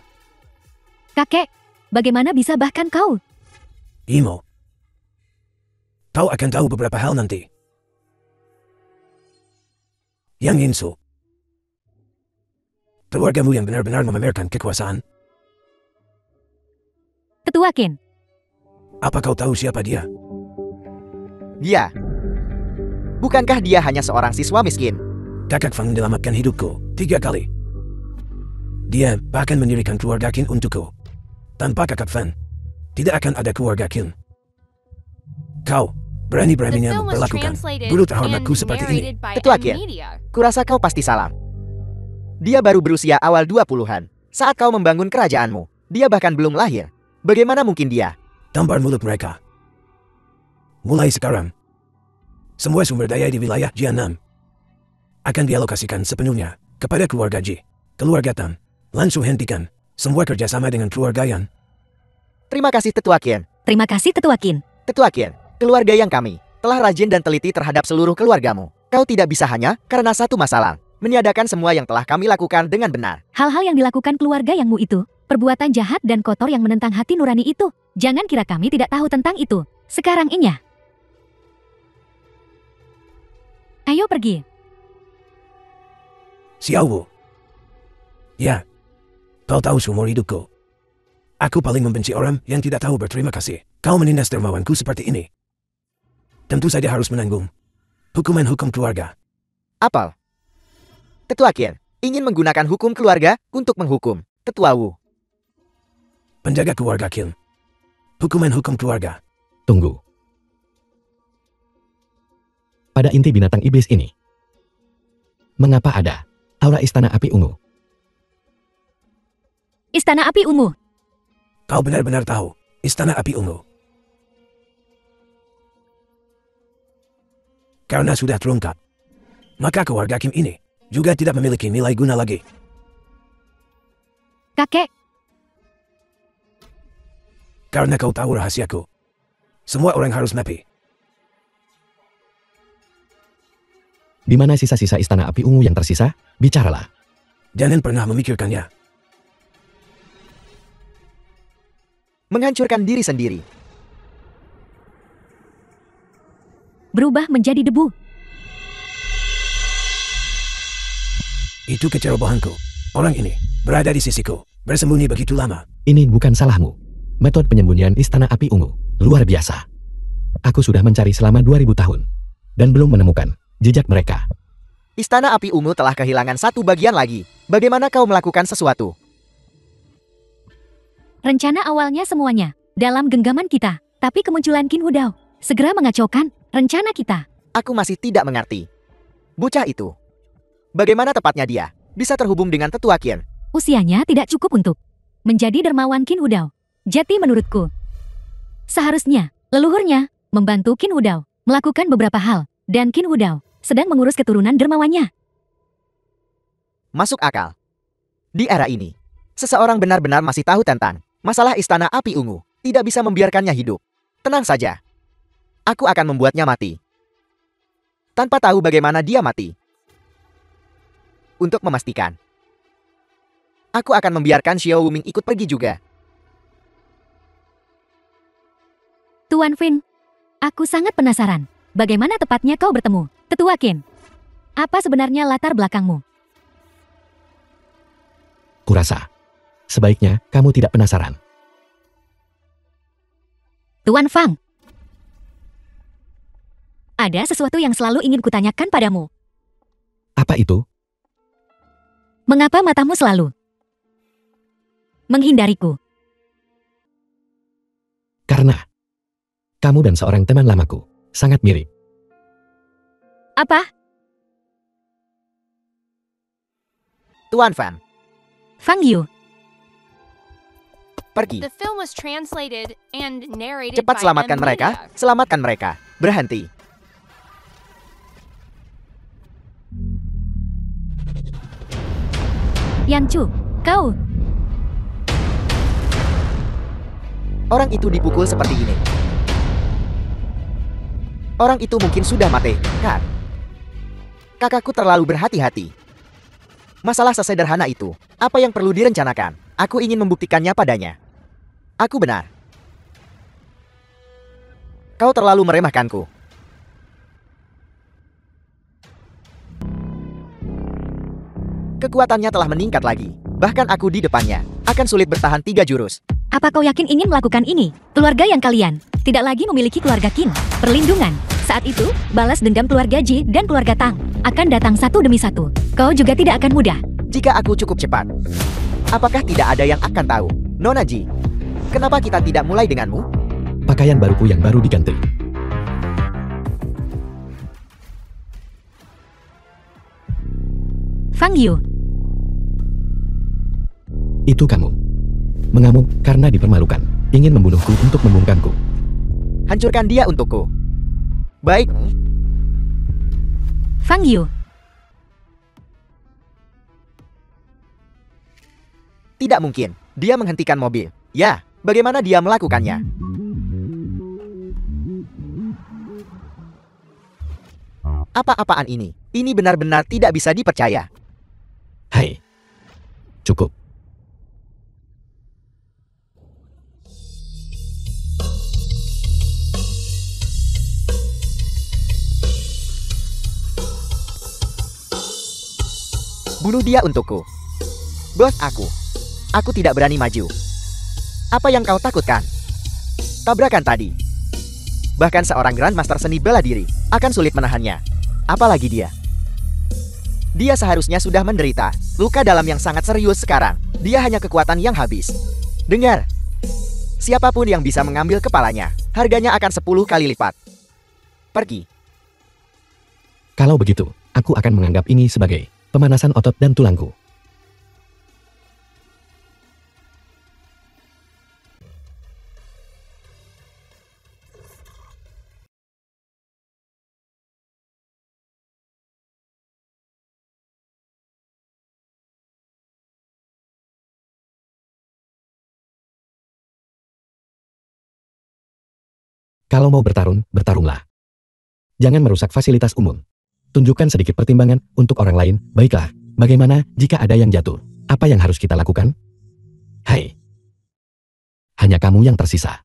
Kakek, bagaimana bisa bahkan kau? Imo. Kau akan tahu beberapa hal nanti. Yang Insu. Keluargamu yang benar-benar memamerkan kekuasaan. Ketua Qin, Apa kau tahu siapa dia? Dia. Bukankah dia hanya seorang siswa miskin? Kakak Fang menyelamatkan hidupku 3 kali. Dia bahkan mendirikan keluarga Qin untukku. Tanpa kakak Fang, tidak akan ada keluarga Qin. Kau The berani-beraninya film was memperlakukan translated guru and terhormatku seperti ini. narrated by Ketua M Qin. Media. Kurasa kau pasti salah. Dia baru berusia awal 20-an. Saat kau membangun kerajaanmu, dia bahkan belum lahir. Bagaimana mungkin dia? Tampar mulut mereka. Mulai sekarang, semua sumber daya di wilayah Jiannan akan dialokasikan sepenuhnya kepada keluarga Ji. Keluarga Tan, langsung hentikan semua kerjasama dengan keluarga Yan. Terima kasih Tetua Qin. terima kasih Ketua Qin. Tetua Qin, keluarga yang kami telah rajin dan teliti terhadap seluruh keluargamu. Kau tidak bisa hanya karena satu masalah meniadakan semua yang telah kami lakukan dengan benar. Hal-hal yang dilakukan keluarga yangmu itu, perbuatan jahat dan kotor yang menentang hati nurani itu. Jangan kira kami tidak tahu tentang itu. Sekarang inya. Ayo pergi. Xiao Wu. Ya, kau tahu seumur hidupku. Aku paling membenci orang yang tidak tahu berterima kasih. Kau menindas dermawanku seperti ini. Tentu saja harus menanggung hukuman hukum keluarga. Apel. Tetua Qin ingin menggunakan hukum keluarga untuk menghukum Tetua Wu. Penjaga keluarga Qin. Hukuman hukum keluarga. Tunggu. Pada inti binatang iblis ini, mengapa ada aura istana api ungu? Istana Api Ungu. Kau benar-benar tahu Istana Api Ungu. Karena sudah terungkap, maka keluarga Kim ini juga tidak memiliki nilai guna lagi. Kakek, Karena kau tahu rahasiaku, semua orang harus mati. Di mana sisa-sisa istana api ungu yang tersisa? Bicaralah. Jangan pernah memikirkannya. Menghancurkan diri sendiri. berubah menjadi debu. Itu kecerobohanku. Orang ini berada di sisiku, bersembunyi begitu lama. Ini bukan salahmu. Metode penyembunyian istana api ungu luar biasa. Aku sudah mencari selama 2000 tahun dan belum menemukan jejak mereka. Istana Api Ungu telah kehilangan satu bagian lagi. Bagaimana kau melakukan sesuatu? Rencana awalnya semuanya dalam genggaman kita, tapi kemunculan Qin Hudao segera mengacaukan rencana kita. Aku masih tidak mengerti. Bocah itu. Bagaimana tepatnya dia bisa terhubung dengan Tetua Qin? Usianya tidak cukup untuk menjadi dermawan Qin Hudao. Jadi menurutku, seharusnya leluhurnya membantu Qin Hudao melakukan beberapa hal, dan Qin Hudao sedang mengurus keturunan dermawannya. Masuk akal. Di era ini, seseorang benar-benar masih tahu tentang masalah Istana Api Ungu. Tidak bisa membiarkannya hidup. Tenang saja. Aku akan membuatnya mati. Tanpa tahu bagaimana dia mati. Untuk memastikan, aku akan membiarkan Xiao Wuming ikut pergi juga. Tuan Fin, aku sangat penasaran. Bagaimana tepatnya kau bertemu, Tetua Qin? Apa sebenarnya latar belakangmu? Kurasa, sebaiknya kamu tidak penasaran. Tuan Fang, ada sesuatu yang selalu ingin kutanyakan padamu. Apa itu? Mengapa matamu selalu menghindariku? Karena kamu dan seorang teman lamaku sangat mirip. Apa? Tuan Fan, Fang Yu, pergi. The film was translated and narrated Cepat by selamatkan M. mereka. Media. Selamatkan mereka. Berhenti. Yang Chu, kau. Orang itu dipukul seperti ini. Orang itu mungkin sudah mati, kan? Kakakku terlalu berhati-hati. Masalah sesederhana itu, apa yang perlu direncanakan? Aku ingin membuktikannya padanya. Aku benar. Kau terlalu meremehkanku. Kekuatannya telah meningkat lagi. Bahkan aku di depannya. Akan sulit bertahan 3 jurus. Apa kau yakin ingin melakukan ini? Keluarga yang kalian tidak lagi memiliki keluarga Qin. Perlindungan. Saat itu, balas dendam keluarga Ji dan keluarga Tang akan datang satu demi satu. Kau juga tidak akan mudah. Jika aku cukup cepat, apakah tidak ada yang akan tahu? Nona Ji, kenapa kita tidak mulai denganmu? Pakaian baruku yang baru diganti. Fang Yu, Itu kamu. Mengamuk karena dipermalukan. Ingin membunuhku untuk membungkamku. Hancurkan dia untukku. Baik. Fang Yu, Tidak mungkin. Dia menghentikan mobil. Ya, bagaimana dia melakukannya? Apa-apaan ini? Ini benar-benar tidak bisa dipercaya. Hai. Cukup. Bunuh dia untukku. Bos aku. Aku tidak berani maju. Apa yang kau takutkan? Tabrakan tadi. Bahkan seorang Grandmaster seni bela diri akan sulit menahannya. Apalagi dia. Dia seharusnya sudah menderita luka dalam yang sangat serius sekarang. Dia hanya kekuatan yang habis. Dengar. Siapapun yang bisa mengambil kepalanya, harganya akan 10 kali lipat. Pergi. Kalau begitu, aku akan menganggap ini sebagai pemanasan otot dan tulangku. Kalau mau bertarung, bertarunglah. Jangan merusak fasilitas umum. Tunjukkan sedikit pertimbangan untuk orang lain. Baiklah, bagaimana jika ada yang jatuh? Apa yang harus kita lakukan? Hai. Hanya kamu yang tersisa.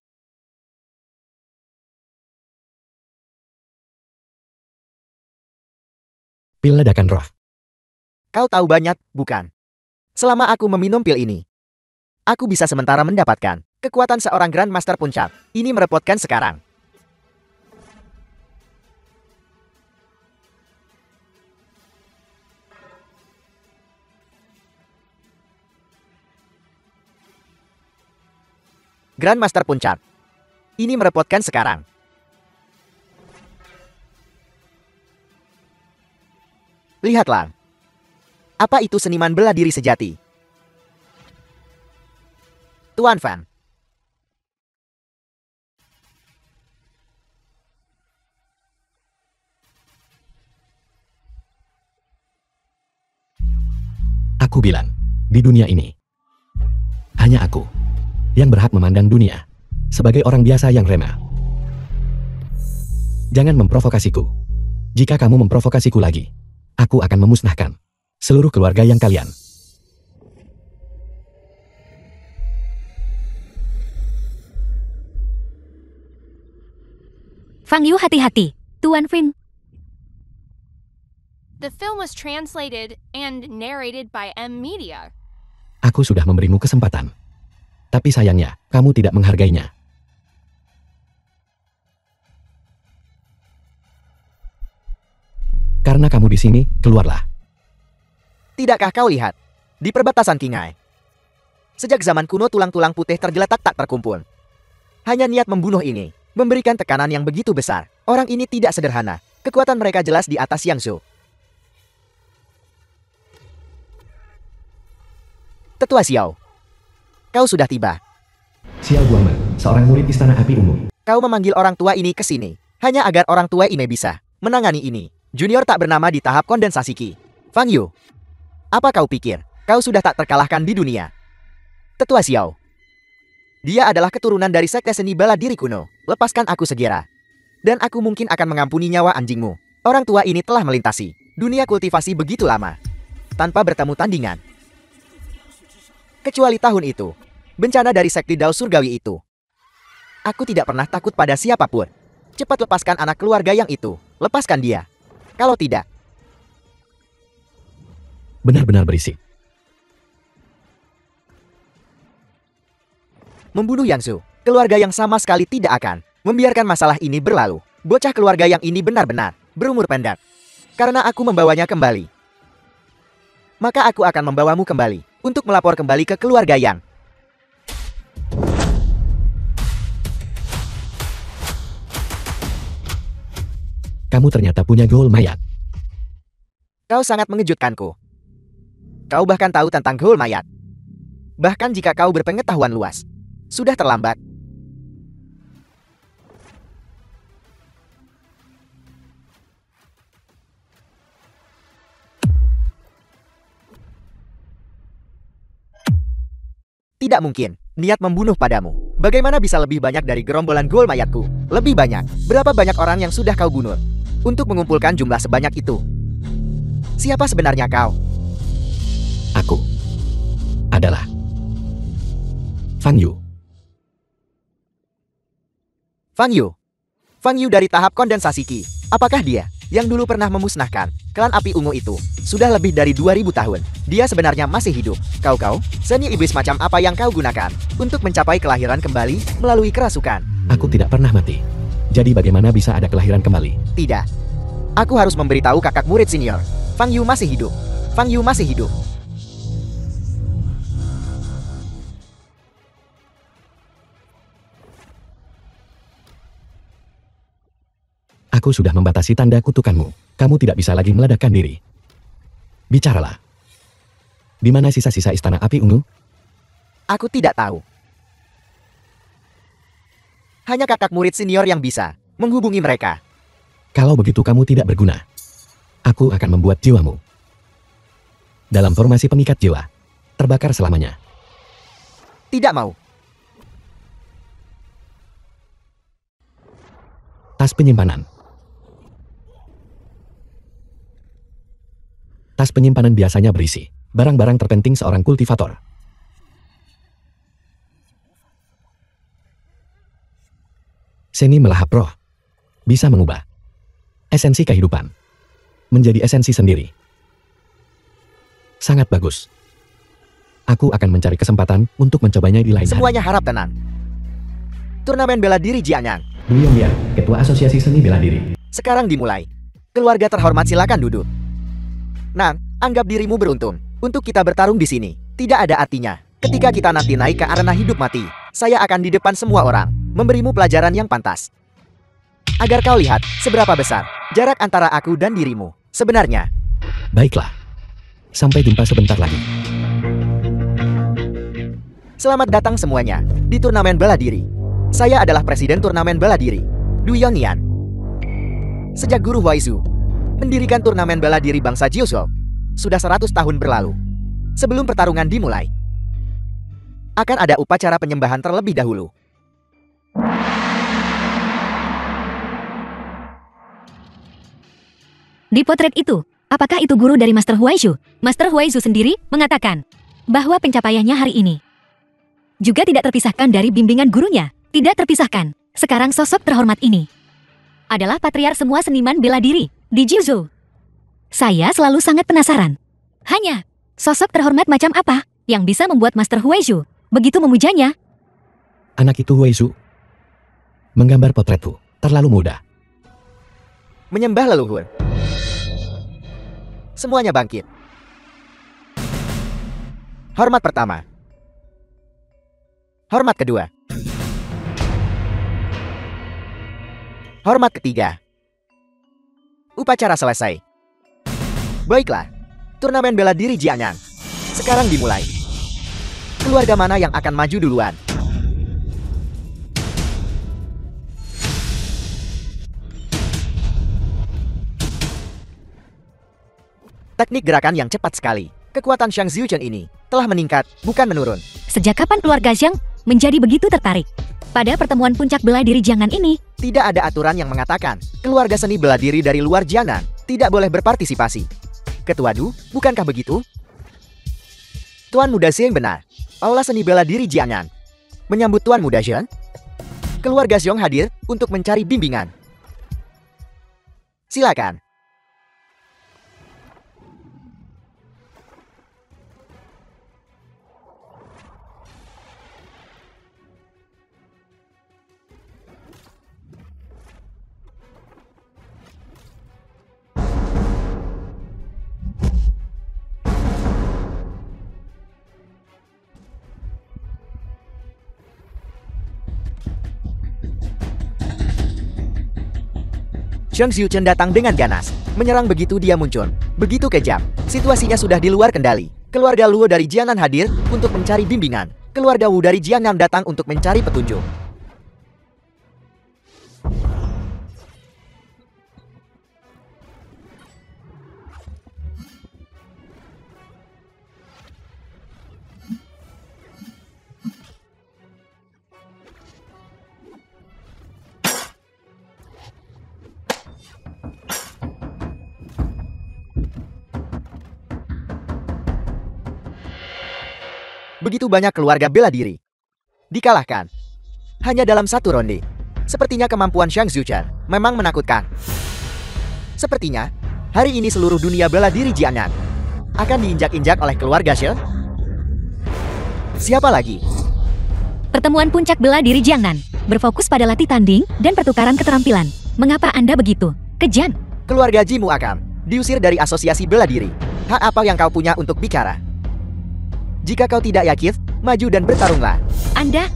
Pil ledakan roh. Kau tahu banyak, bukan? Selama aku meminum pil ini, aku bisa sementara mendapatkan kekuatan seorang Grandmaster Puncak. Ini merepotkan sekarang. Grandmaster Puncak. Ini merepotkan sekarang. Lihatlah. Apa itu seniman bela diri sejati? Tuan Fan. Aku bilang, di dunia ini, hanya aku yang berhak memandang dunia sebagai orang biasa yang remeh. Jangan memprovokasiku. Jika kamu memprovokasiku lagi, aku akan memusnahkan seluruh keluarga yang kalian. Fang Yu, hati-hati. Tuan Feng. The film was translated and narrated by M Media. Aku sudah memberimu kesempatan. Tapi sayangnya, kamu tidak menghargainya. Karena kamu di sini, keluarlah. Tidakkah kau lihat? Di perbatasan Qinghai. Sejak zaman kuno tulang-tulang putih tergeletak tak terkumpul. Hanya niat membunuh ini, memberikan tekanan yang begitu besar. Orang ini tidak sederhana. Kekuatan mereka jelas di atas Yang Zhou. Tetua Xiao, kau sudah tiba. Xiao Guangmen, seorang murid Istana Api Ungu. Kau memanggil orang tua ini ke sini, hanya agar orang tua ini bisa menangani ini. Junior tak bernama di tahap kondensasi Qi. Fang Yu, apa kau pikir? Kau sudah tak terkalahkan di dunia. Tetua Xiao, dia adalah keturunan dari sekte seni bela diri kuno. Lepaskan aku segera. Dan aku mungkin akan mengampuni nyawa anjingmu. Orang tua ini telah melintasi dunia kultivasi begitu lama, tanpa bertemu tandingan. Kecuali tahun itu, bencana dari sekte Dao Surgawi itu. Aku tidak pernah takut pada siapapun. Cepat lepaskan anak keluarga yang itu. Lepaskan dia. Kalau tidak, Benar-benar berisik. membunuh Yang Zhou, keluarga yang sama sekali tidak akan membiarkan masalah ini berlalu. Bocah keluarga yang ini benar-benar berumur pendek. Karena aku membawanya kembali, maka aku akan membawamu kembali untuk melapor kembali ke keluarga Yang. Kamu ternyata punya gol mayat. Kau sangat mengejutkanku. Kau bahkan tahu tentang gol mayat. Bahkan jika kau berpengetahuan luas, sudah terlambat. Tidak mungkin niat membunuh padamu. Bagaimana bisa lebih banyak dari gerombolan gol mayatku? Lebih banyak. Berapa banyak orang yang sudah kau bunuh untuk mengumpulkan jumlah sebanyak itu? Siapa sebenarnya kau? Aku adalah Fang Yu. Fang Yu. Fang Yu dari tahap kondensasi Qi. Apakah dia yang dulu pernah memusnahkan klan api ungu itu? Sudah lebih dari 2000 tahun. Dia sebenarnya masih hidup. Kau, seni iblis macam apa yang kau gunakan untuk mencapai kelahiran kembali melalui kerasukan? Aku tidak pernah mati. Jadi bagaimana bisa ada kelahiran kembali? Tidak. Aku harus memberitahu kakak murid senior. Fang Yu masih hidup. Fang Yu masih hidup. Aku sudah membatasi tanda kutukanmu. Kamu tidak bisa lagi meledakkan diri. Bicaralah. Di mana sisa-sisa istana api ungu? Aku tidak tahu. Hanya kakak murid senior yang bisa menghubungi mereka. Kalau begitu kamu tidak berguna. Aku akan membuat jiwamu dalam formasi pemikat jiwa terbakar selamanya. Tidak mau. Tas penyimpanan. Tas penyimpanan biasanya berisi barang-barang terpenting seorang kultivator. Seni melahap roh bisa mengubah esensi kehidupan menjadi esensi sendiri. Sangat bagus. Aku akan mencari kesempatan untuk mencobanya di lain hari. Semuanya harap tenang. Turnamen bela diri Jianyang Bu Yongyan, Ketua Asosiasi Seni Bela Diri. sekarang dimulai. Keluarga terhormat, silakan duduk. Nah, anggap dirimu beruntung. Untuk kita bertarung di sini, tidak ada artinya. Ketika kita nanti naik ke arena hidup mati, saya akan di depan semua orang, memberimu pelajaran yang pantas. Agar kau lihat seberapa besar jarak antara aku dan dirimu sebenarnya. Baiklah. Sampai jumpa sebentar lagi. Selamat datang semuanya di turnamen bela diri. Saya adalah presiden turnamen bela diri, Du Yongyan. Sejak Guru Huaizu mendirikan turnamen bela diri bangsa Jiuzhou, sudah 100 tahun berlalu. Sebelum pertarungan dimulai, akan ada upacara penyembahan terlebih dahulu. Di potret itu, apakah itu guru dari Master Huaizhu? Master Huaizhu sendiri mengatakan bahwa pencapaiannya hari ini juga tidak terpisahkan dari bimbingan gurunya. Tidak terpisahkan. Sekarang sosok terhormat ini adalah patriark semua seniman bela diri di Juzhou. Saya selalu sangat penasaran. Hanya sosok terhormat macam apa yang bisa membuat Master Huaizhu begitu memujanya? Anak itu Huaizhu. Menggambar potretku terlalu mudah. Menyembah leluhur. Semuanya bangkit. Hormat pertama. Hormat kedua. Hormat ketiga. Upacara selesai. Baiklah, turnamen bela diri Jiangnan sekarang dimulai. Keluarga mana yang akan maju duluan? Teknik gerakan yang cepat sekali. Kekuatan Xiang Xiucheng ini telah meningkat, bukan menurun. Sejak kapan keluarga Zhang menjadi begitu tertarik pada pertemuan puncak bela diri Jiangnan ini? Tidak ada aturan yang mengatakan keluarga seni bela diri dari luar Jiangnan tidak boleh berpartisipasi. Ketua Du, bukankah begitu? Tuan Muda Xiang benar. Aula seni bela diri Jiangnan menyambut Tuan Muda Zhang. Keluarga Xiong hadir untuk mencari bimbingan. Silakan. Xiang Xiucheng datang dengan ganas, menyerang begitu dia muncul. Begitu kejam, situasinya sudah di luar kendali. Keluarga Luo dari Jiangnan hadir untuk mencari bimbingan. Keluarga Wu dari Jiangnan datang untuk mencari petunjuk. Begitu banyak keluarga bela diri dikalahkan hanya dalam satu ronde. Sepertinya kemampuan Xiang Xiucheng memang menakutkan. Sepertinya hari ini seluruh dunia bela diri Jiangnan akan diinjak-injak oleh keluarga Xiang. Siapa lagi? Pertemuan puncak bela diri Jiangnan berfokus pada latih tanding dan pertukaran keterampilan. Mengapa Anda begitu kejam? Keluarga Jimu akan diusir dari asosiasi bela diri. Hak apa yang kau punya untuk bicara? Jika kau tidak yakin, maju dan bertarunglah. Anda...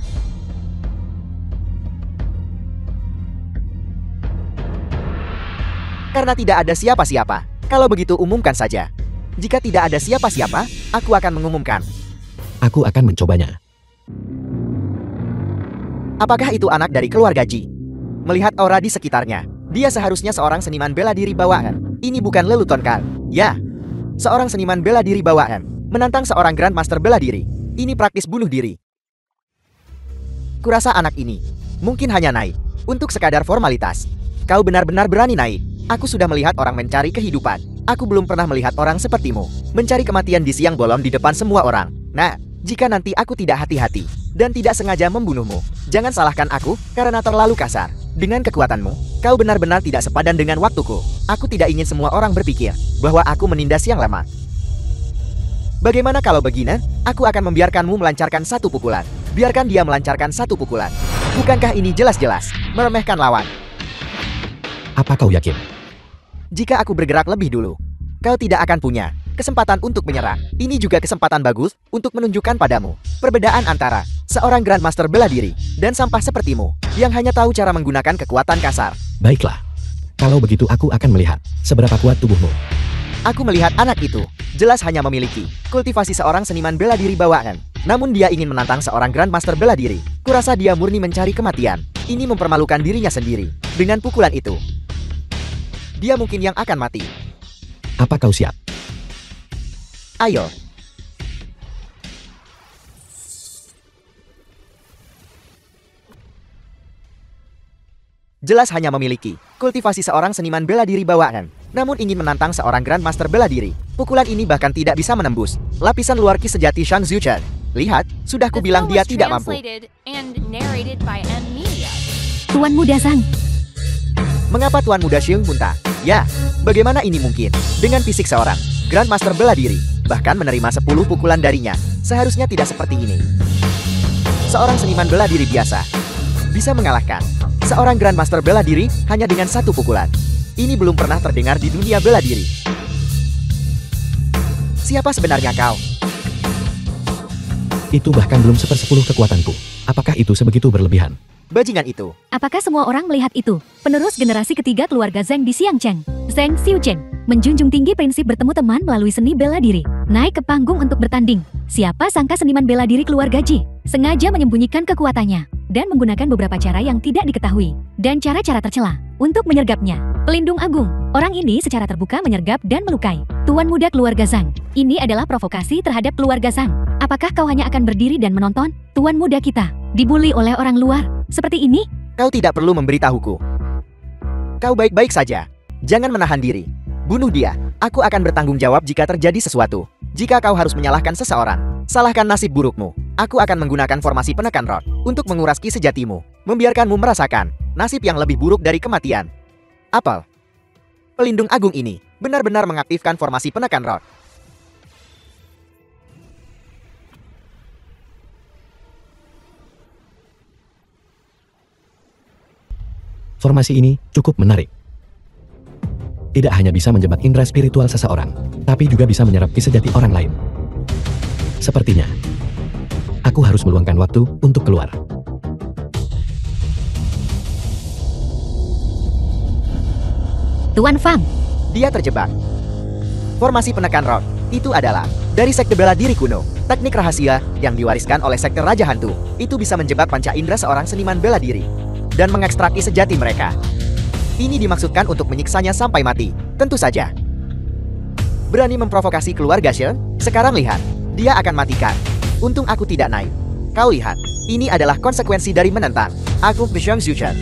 Karena tidak ada siapa-siapa. Kalau begitu umumkan saja. Jika tidak ada siapa-siapa, aku akan mengumumkan. Aku akan mencobanya. Apakah itu anak dari keluarga Ji? Melihat aura di sekitarnya, dia seharusnya seorang seniman bela diri bawaan. Ini bukan leluton kan? Ya, seorang seniman bela diri bawaan menantang seorang Grandmaster bela diri. Ini praktis bunuh diri. Kurasa anak ini mungkin hanya naik untuk sekadar formalitas. Kau benar-benar berani naik. Aku sudah melihat orang mencari kehidupan. Aku belum pernah melihat orang sepertimu mencari kematian di siang bolong di depan semua orang. Nah, jika nanti aku tidak hati-hati dan tidak sengaja membunuhmu, jangan salahkan aku karena terlalu kasar. Dengan kekuatanmu, kau benar-benar tidak sepadan dengan waktuku. Aku tidak ingin semua orang berpikir bahwa aku menindas yang lemah. Bagaimana kalau begini? Aku akan membiarkanmu melancarkan satu pukulan. Biarkan dia melancarkan satu pukulan. Bukankah ini jelas-jelas meremehkan lawan? Apa kau yakin? Jika aku bergerak lebih dulu, kau tidak akan punya kesempatan untuk menyerang. Ini juga kesempatan bagus untuk menunjukkan padamu perbedaan antara seorang Grandmaster bela diri dan sampah sepertimu yang hanya tahu cara menggunakan kekuatan kasar. Baiklah. Kalau begitu aku akan melihat seberapa kuat tubuhmu. Aku melihat anak itu jelas hanya memiliki kultivasi seorang seniman bela diri bawaan. Namun dia ingin menantang seorang Grandmaster bela diri. Kurasa dia murni mencari kematian. Ini mempermalukan dirinya sendiri. Dengan pukulan itu, dia mungkin yang akan mati. Apa kau siap? Ayo. jelas hanya memiliki kultivasi seorang seniman bela diri bawaan, namun ingin menantang seorang Grandmaster bela diri. Pukulan ini bahkan tidak bisa menembus lapisan luar ki sejati Shang Zuchen. Lihat, sudah The kubilang film dia was tidak mampu. translated and narrated by M. Media. Tuan Muda Zhang, Mengapa Tuan Muda Xiong muntah? Ya, bagaimana ini mungkin? Dengan fisik seorang Grandmaster bela diri, bahkan menerima 10 pukulan darinya, seharusnya tidak seperti ini. Seorang seniman bela diri biasa bisa mengalahkan seorang Grandmaster bela diri hanya dengan 1 pukulan. Ini belum pernah terdengar di dunia bela diri. Siapa sebenarnya kau? Itu bahkan belum 1/10 kekuatanku. Apakah itu sebegitu berlebihan? Bajingan itu. apakah semua orang melihat itu? Penerus generasi ketiga keluarga Zhang di Xiangcheng, Zhang Xiuchen, menjunjung tinggi prinsip bertemu teman melalui seni bela diri. Naik ke panggung untuk bertanding. Siapa sangka seniman bela diri keluarga Ji sengaja menyembunyikan kekuatannya dan menggunakan beberapa cara yang tidak diketahui dan cara-cara tercela untuk menyergapnya. Pelindung Agung, orang ini secara terbuka menyergap dan melukai Tuan Muda keluarga Zhang. Ini adalah provokasi terhadap keluarga Zhang. Apakah kau hanya akan berdiri dan menonton Tuan Muda kita dibully oleh orang luar seperti ini? Kau tidak perlu memberitahuku. Kau baik-baik saja. Jangan menahan diri. Bunuh dia. Aku akan bertanggung jawab jika terjadi sesuatu. Jika kau harus menyalahkan seseorang, salahkan nasib burukmu. Aku akan menggunakan formasi penekan rod untuk menguras ki sejatimu, membiarkanmu merasakan nasib yang lebih buruk dari kematian. Apel. Pelindung Agung ini benar-benar mengaktifkan formasi penekan rod. Formasi ini cukup menarik. Tidak hanya bisa menjebak indera spiritual seseorang, tapi juga bisa menyerap ki sejati orang lain. Sepertinya, aku harus meluangkan waktu untuk keluar. Tuan Fang, Dia terjebak. Formasi penekan rod itu adalah dari sekte bela diri kuno. Teknik rahasia yang diwariskan oleh sekte Raja Hantu itu bisa menjebak panca indera seorang seniman bela diri dan mengekstrak ki sejati mereka. Ini dimaksudkan untuk menyiksanya sampai mati. Tentu saja. Berani memprovokasi keluarga Shen? Sekarang lihat, dia akan matikan. Untung aku tidak naik. Kau lihat, ini adalah konsekuensi dari menentang aku Shang Zuchen.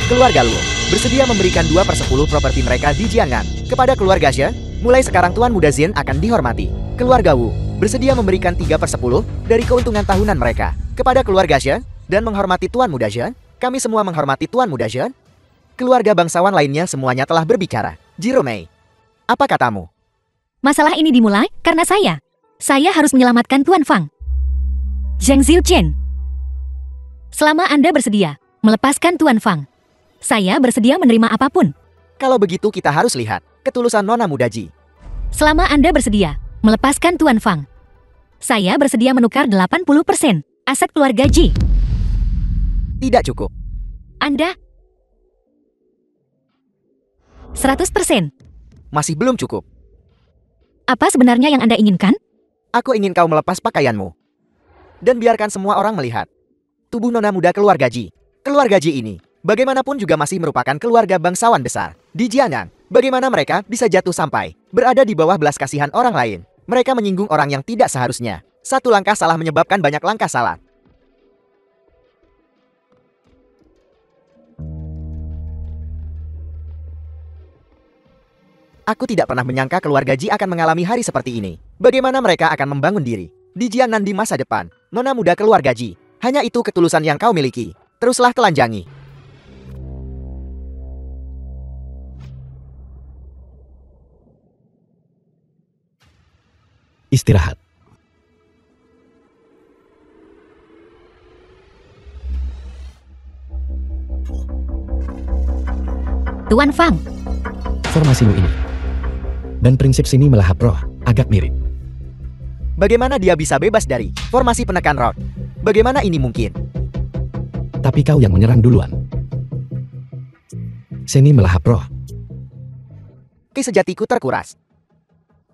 Keluarga Luo bersedia memberikan 2/10 properti mereka di Jiangnan kepada keluarga Shen. Mulai sekarang Tuan Muda Zhen akan dihormati. Keluarga Wu bersedia memberikan 3/10 dari keuntungan tahunan mereka kepada keluarga Shen dan menghormati Tuan Muda Zhen. Kami semua menghormati Tuan Muda Zhen. Keluarga bangsawan lainnya semuanya telah berbicara. Jiromei, apa katamu? masalah ini dimulai karena saya. Saya harus menyelamatkan Tuan Fang. Zhang Xiuchen, selama Anda bersedia melepaskan Tuan Fang, saya bersedia menerima apapun. Kalau begitu kita harus lihat ketulusan Nona Muda Ji. Selama Anda bersedia melepaskan Tuan Fang, saya bersedia menukar 80% aset keluarga Ji. Tidak cukup. Anda 100%. Masih belum cukup. Apa sebenarnya yang Anda inginkan? Aku ingin kau melepas pakaianmu. Dan biarkan semua orang melihat tubuh Nona Muda keluarga Ji. Keluarga Ji ini, bagaimanapun juga masih merupakan keluarga bangsawan besar di Jiangnan. Bagaimana mereka bisa jatuh sampai berada di bawah belas kasihan orang lain? Mereka menyinggung orang yang tidak seharusnya. Satu langkah salah menyebabkan banyak langkah salah. Aku tidak pernah menyangka keluarga Ji akan mengalami hari seperti ini. Bagaimana mereka akan membangun diri di Jiangnan di masa depan? Nona Muda keluarga Ji, hanya itu ketulusan yang kau miliki. Teruslah telanjangi. Istirahat. Tuan Fang, Formasimu ini dan prinsip sini melahap roh agak mirip. Bagaimana dia bisa bebas dari formasi penekan rod? Bagaimana ini mungkin? Tapi kau yang menyerang duluan. Seni melahap roh. Ki sejatiku terkuras.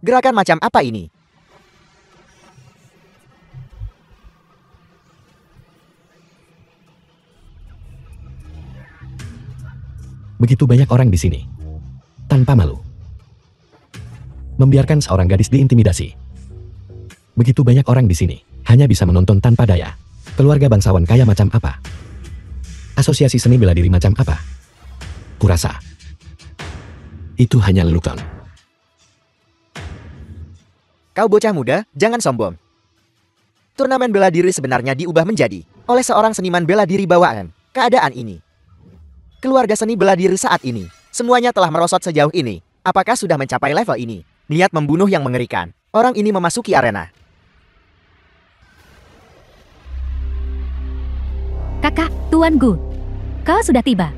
Gerakan macam apa ini? Begitu banyak orang di sini. Tanpa malu. Membiarkan seorang gadis diintimidasi. Begitu banyak orang di sini. Hanya bisa menonton tanpa daya. Keluarga bangsawan kaya macam apa? Asosiasi seni bela diri macam apa? kurasa. Itu hanya lelucon. Kau bocah muda, jangan sombong. Turnamen bela diri sebenarnya diubah menjadi oleh seorang seniman bela diri bawaan keadaan ini. Keluarga seni bela diri saat ini, semuanya telah merosot sejauh ini. Apakah sudah mencapai level ini? Niat membunuh yang mengerikan. Orang ini memasuki arena. Kakak, Tuan Gu. Kau sudah tiba.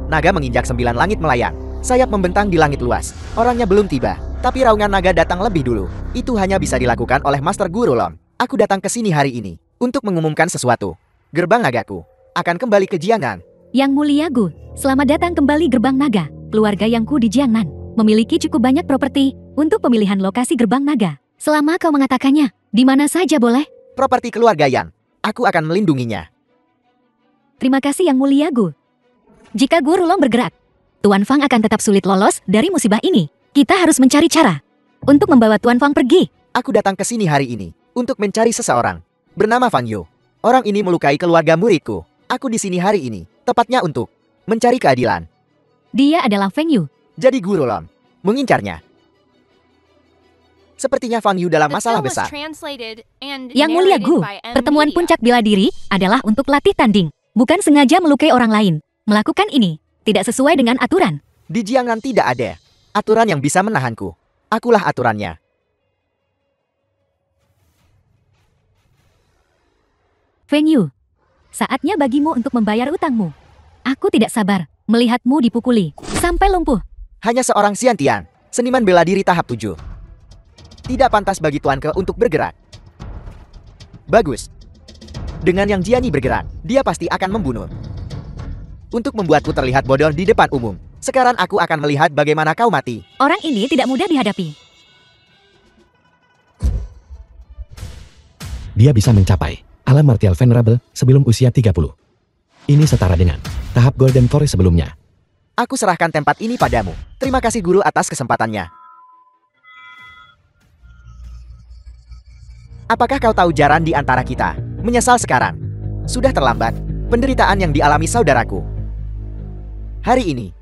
Naga menginjak 9 langit melayang. Sayap membentang di langit luas. Orangnya belum tiba, tapi raungan naga datang lebih dulu. Itu hanya bisa dilakukan oleh Master Guru Long. Aku datang ke sini hari ini untuk mengumumkan sesuatu. Gerbang nagaku akan kembali ke Jiangnan. Yang mulia Gu, selamat datang kembali Gerbang Naga. Keluarga Yangku di Jiangnan memiliki cukup banyak properti untuk pemilihan lokasi Gerbang Naga. Selama kau mengatakannya, di mana saja boleh? Properti keluarga Yang, aku akan melindunginya. Terima kasih Yang mulia Gu. Jika Guru Long bergerak, Tuan Fang akan tetap sulit lolos dari musibah ini. Kita harus mencari cara untuk membawa Tuan Fang pergi. Aku datang ke sini hari ini untuk mencari seseorang bernama Fang Yu. Orang ini melukai keluarga muridku. Aku di sini hari ini tepatnya untuk mencari keadilan. Dia adalah Feng Yu. Jadi Guru Long mengincarnya. Sepertinya Fang Yu dalam The masalah film was besar. translated and Yang mulia narrated Gu, by M. pertemuan Media. puncak bela diri adalah untuk latih tanding, bukan sengaja melukai orang lain. Melakukan ini tidak sesuai dengan aturan. Di Jiangnan tidak ada aturan yang bisa menahanku. Akulah aturannya. Feng Yu, saatnya bagimu untuk membayar utangmu. Aku tidak sabar melihatmu dipukuli sampai lumpuh. Hanya seorang Xiantian, seniman bela diri tahap 7. Tidak pantas bagi Tuan Ke untuk bergerak. Bagus. Dengan yang Jiani bergerak, dia pasti akan membunuh. Untuk membuatku terlihat bodoh di depan umum. Sekarang aku akan melihat bagaimana kau mati. Orang ini tidak mudah dihadapi. Dia bisa mencapai alam martial venerable sebelum usia 30. Ini setara dengan tahap Golden Forest sebelumnya. Aku serahkan tempat ini padamu. Terima kasih guru atas kesempatannya. Apakah kau tahu jaran di antara kita? Menyesal sekarang. Sudah terlambat. Penderitaan yang dialami saudaraku. Hari ini,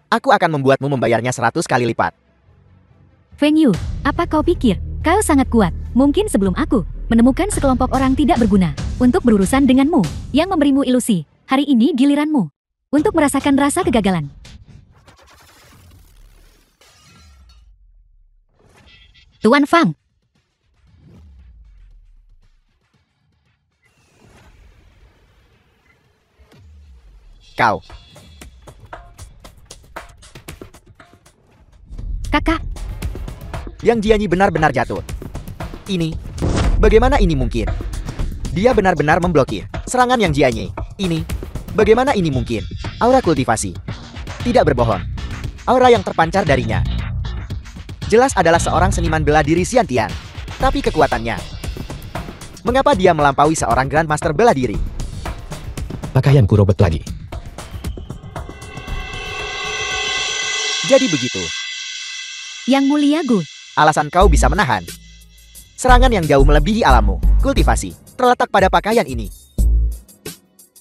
aku akan membuatmu membayarnya 100 kali lipat. Feng Yu, apa kau pikir kau sangat kuat? Mungkin sebelum aku menemukan sekelompok orang tidak berguna untuk berurusan denganmu yang memberimu ilusi. Hari ini giliranmu untuk merasakan rasa kegagalan. Tuan Fang. Kau. Kakak, Yang Jiani benar-benar jatuh. Ini, bagaimana ini mungkin? Dia benar-benar memblokir serangan Yang Jiani. Ini, bagaimana ini mungkin? Aura kultivasi. Tidak berbohong. Aura yang terpancar darinya. Jelas adalah seorang seniman bela diri Xiantian. Tapi kekuatannya. Mengapa dia melampaui seorang Grandmaster bela diri? Pakaianku robek lagi. Jadi begitu. Yang mulia Gu. Alasan kau bisa menahan serangan yang jauh melebihi alammu. Kultivasi terletak pada pakaian ini.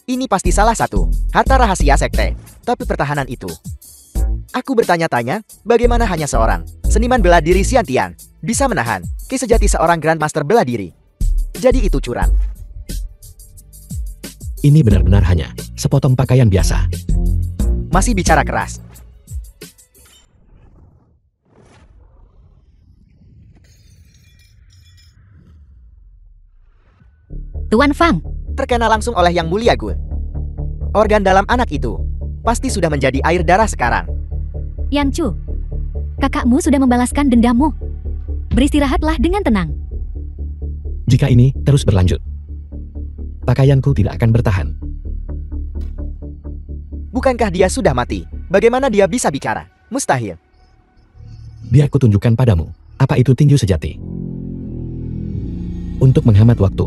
Ini pasti salah satu harta rahasia sekte. Tapi pertahanan itu, aku bertanya-tanya, bagaimana hanya seorang seniman bela diri Xiantian bisa menahan ki sejati seorang Grandmaster bela diri? Jadi itu curang. Ini benar-benar hanya sepotong pakaian biasa. Masih bicara keras. Tuan Fang. Terkena langsung oleh Yang Mulia Gu. Organ dalam anak itu pasti sudah menjadi air darah sekarang. Yang Chu. Kakakmu sudah membalaskan dendammu. Beristirahatlah dengan tenang. Jika ini terus berlanjut, pakaianku tidak akan bertahan. Bukankah dia sudah mati? Bagaimana dia bisa bicara? Mustahil. Biar kutunjukkan padamu, apa itu tinju sejati. Untuk menghemat waktu,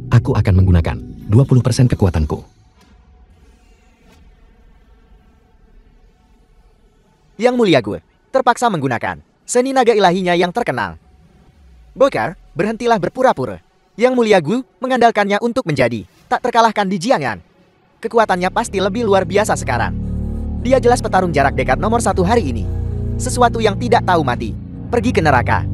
aku akan menggunakan 20% kekuatanku. Yang Mulia Gu terpaksa menggunakan seni naga ilahinya yang terkenal. Bokar, berhentilah berpura-pura. Yang Mulia Gu mengandalkannya untuk menjadi tak terkalahkan di Jiangnan. Kekuatannya pasti lebih luar biasa sekarang. Dia jelas petarung jarak dekat nomor 1 hari ini. Sesuatu yang tidak tahu mati. Pergi ke neraka.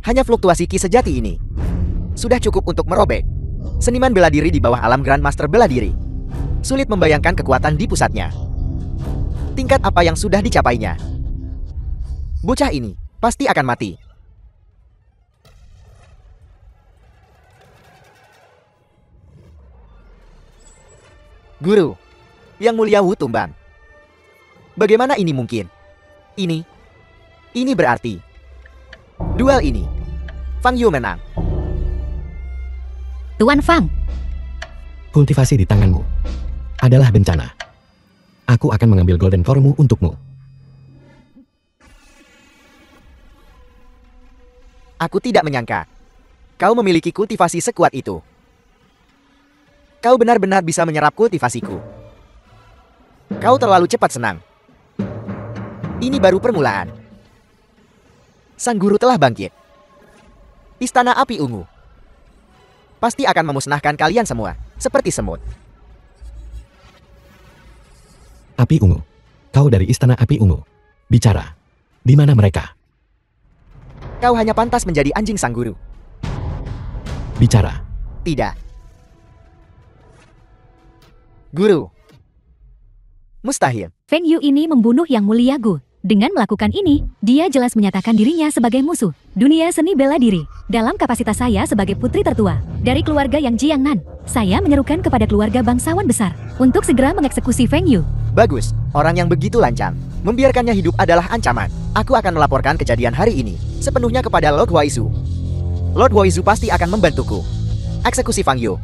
Hanya fluktuasi ki sejati ini sudah cukup untuk merobek seniman bela diri di bawah alam Grandmaster bela diri. Sulit membayangkan kekuatan di pusatnya. Tingkat apa yang sudah dicapainya. Bocah ini pasti akan mati. Guru, Yang Mulia Wu tumbang. Bagaimana ini mungkin? Ini berarti duel ini Fang Yu menang. Tuan Fang, Kultivasi di tanganmu adalah bencana. Aku akan mengambil Golden Core-mu untukmu. Aku tidak menyangka kau memiliki kultivasi sekuat itu. Kau benar-benar bisa menyerap kultivasiku. Kau terlalu cepat senang. Ini baru permulaan. Sang guru telah bangkit. Istana Api Ungu pasti akan memusnahkan kalian semua, seperti semut. Api Ungu. Kau dari Istana Api Ungu. Bicara. Di mana mereka? Kau hanya pantas menjadi anjing sang guru. Bicara. Tidak. Guru. Mustahil. Feng Yu ini membunuh Yang Mulia Gu. Dengan melakukan ini, dia jelas menyatakan dirinya sebagai musuh dunia seni bela diri. Dalam kapasitas saya sebagai putri tertua dari keluarga Yang Jiangnan, saya menyerukan kepada keluarga bangsawan besar untuk segera mengeksekusi Feng Yu. Bagus, orang yang begitu lancang. Membiarkannya hidup adalah ancaman. Aku akan melaporkan kejadian hari ini sepenuhnya kepada Lord Huaizu. Lord Huaizu pasti akan membantuku. Eksekusi Fang Yu.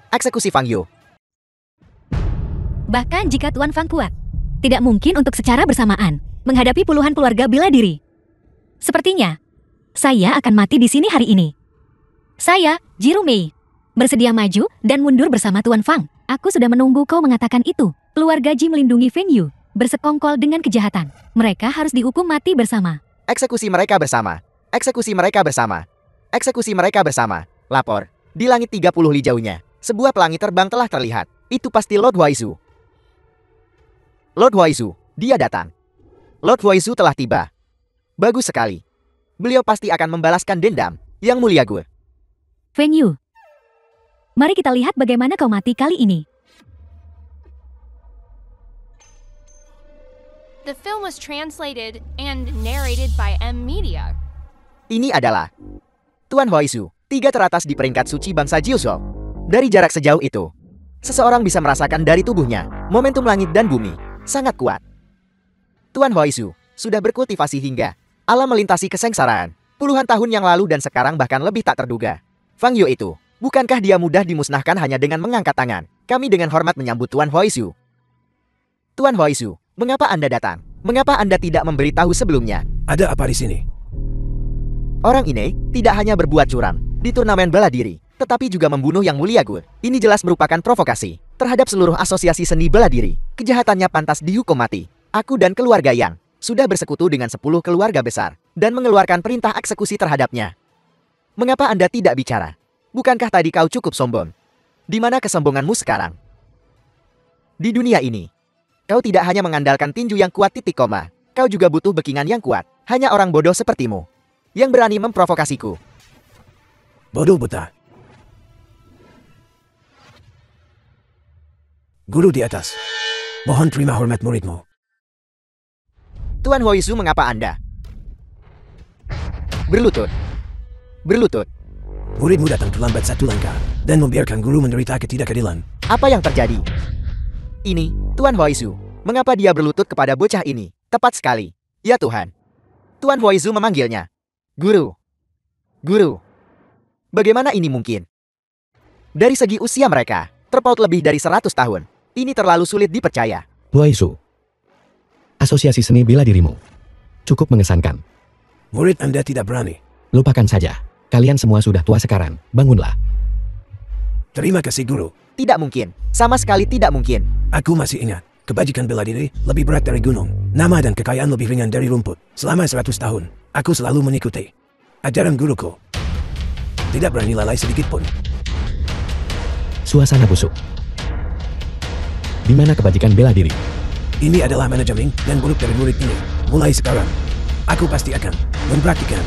Eksekusi Fang Yu. Bahkan jika Tuan Fang kuat, tidak mungkin untuk secara bersamaan menghadapi puluhan keluarga bela diri. Sepertinya, saya akan mati di sini hari ini. Saya, Jiru Mei, bersedia maju dan mundur bersama Tuan Fang. Aku sudah menunggu kau mengatakan itu. Keluarga Ji melindungi Feng Yu, bersekongkol dengan kejahatan. Mereka harus dihukum mati bersama. Eksekusi mereka bersama. Eksekusi mereka bersama. Eksekusi mereka bersama. Lapor. Di langit 30 li jauhnya, sebuah pelangi terbang telah terlihat. Itu pasti Lord Huaizu. Lord Huaizu, dia datang. Lord Huaizu telah tiba. Bagus sekali. Beliau pasti akan membalaskan dendam Yang Mulia Gue. Feng Yu, mari kita lihat bagaimana kau mati kali ini. The film was translated and narrated by M Media. Ini adalah Tuan Huaizu, 3 teratas di peringkat suci bangsa Jiuzhou. Dari jarak sejauh itu, seseorang bisa merasakan dari tubuhnya momentum langit dan bumi sangat kuat. Tuan Huaizu sudah berkultivasi hingga alam melintasi kesengsaraan puluhan tahun yang lalu dan sekarang bahkan lebih tak terduga. Fang Yu itu, bukankah dia mudah dimusnahkan hanya dengan mengangkat tangan? Kami dengan hormat menyambut Tuan Huaizu. Tuan Huaizu, mengapa Anda datang? Mengapa Anda tidak memberitahu sebelumnya? Ada apa di sini? Orang ini tidak hanya berbuat curam di turnamen bela diri, tetapi juga membunuh Yang Mulia Gue. Ini jelas merupakan provokasi terhadap seluruh asosiasi seni bela diri. Kejahatannya pantas dihukum mati. Aku dan keluarga Yang sudah bersekutu dengan 10 keluarga besar dan mengeluarkan perintah eksekusi terhadapnya. Mengapa Anda tidak bicara? Bukankah tadi kau cukup sombong? Di mana kesombonganmu sekarang? Di dunia ini, kau tidak hanya mengandalkan tinju yang kuat titik koma. Kau juga butuh backingan yang kuat. Hanya orang bodoh sepertimu yang berani memprovokasiku. Bodoh buta. Guru di atas. Mohon terima hormat muridmu. Tuan Huaizu, mengapa Anda berlutut? Berlutut. Muridmu datang terlambat 1 langkah dan membiarkan guru menderita ketidakadilan. Apa yang terjadi? Ini, Tuan Huaizu. Mengapa dia berlutut kepada bocah ini? Tepat sekali. Ya Tuhan. Tuan Huaizu memanggilnya. Guru. Guru. Bagaimana ini mungkin? Dari segi usia mereka, terpaut lebih dari 100 tahun. Ini terlalu sulit dipercaya. Huaizu. Asosiasi seni bela dirimu cukup mengesankan. Murid Anda tidak berani. Lupakan saja. Kalian semua sudah tua sekarang. Bangunlah. Terima kasih guru. Tidak mungkin. Sama sekali tidak mungkin. Aku masih ingat. Kebajikan bela diri lebih berat dari gunung. Nama dan kekayaan lebih ringan dari rumput. Selama 100 tahun, aku selalu mengikuti. Ajaran guruku. Tidak berani lalai sedikit pun. Suasana busuk. Di mana kebajikan bela diri? Ini adalah manajemen dan buruk dari murid ini. Mulai sekarang, aku pasti akan mempraktikkan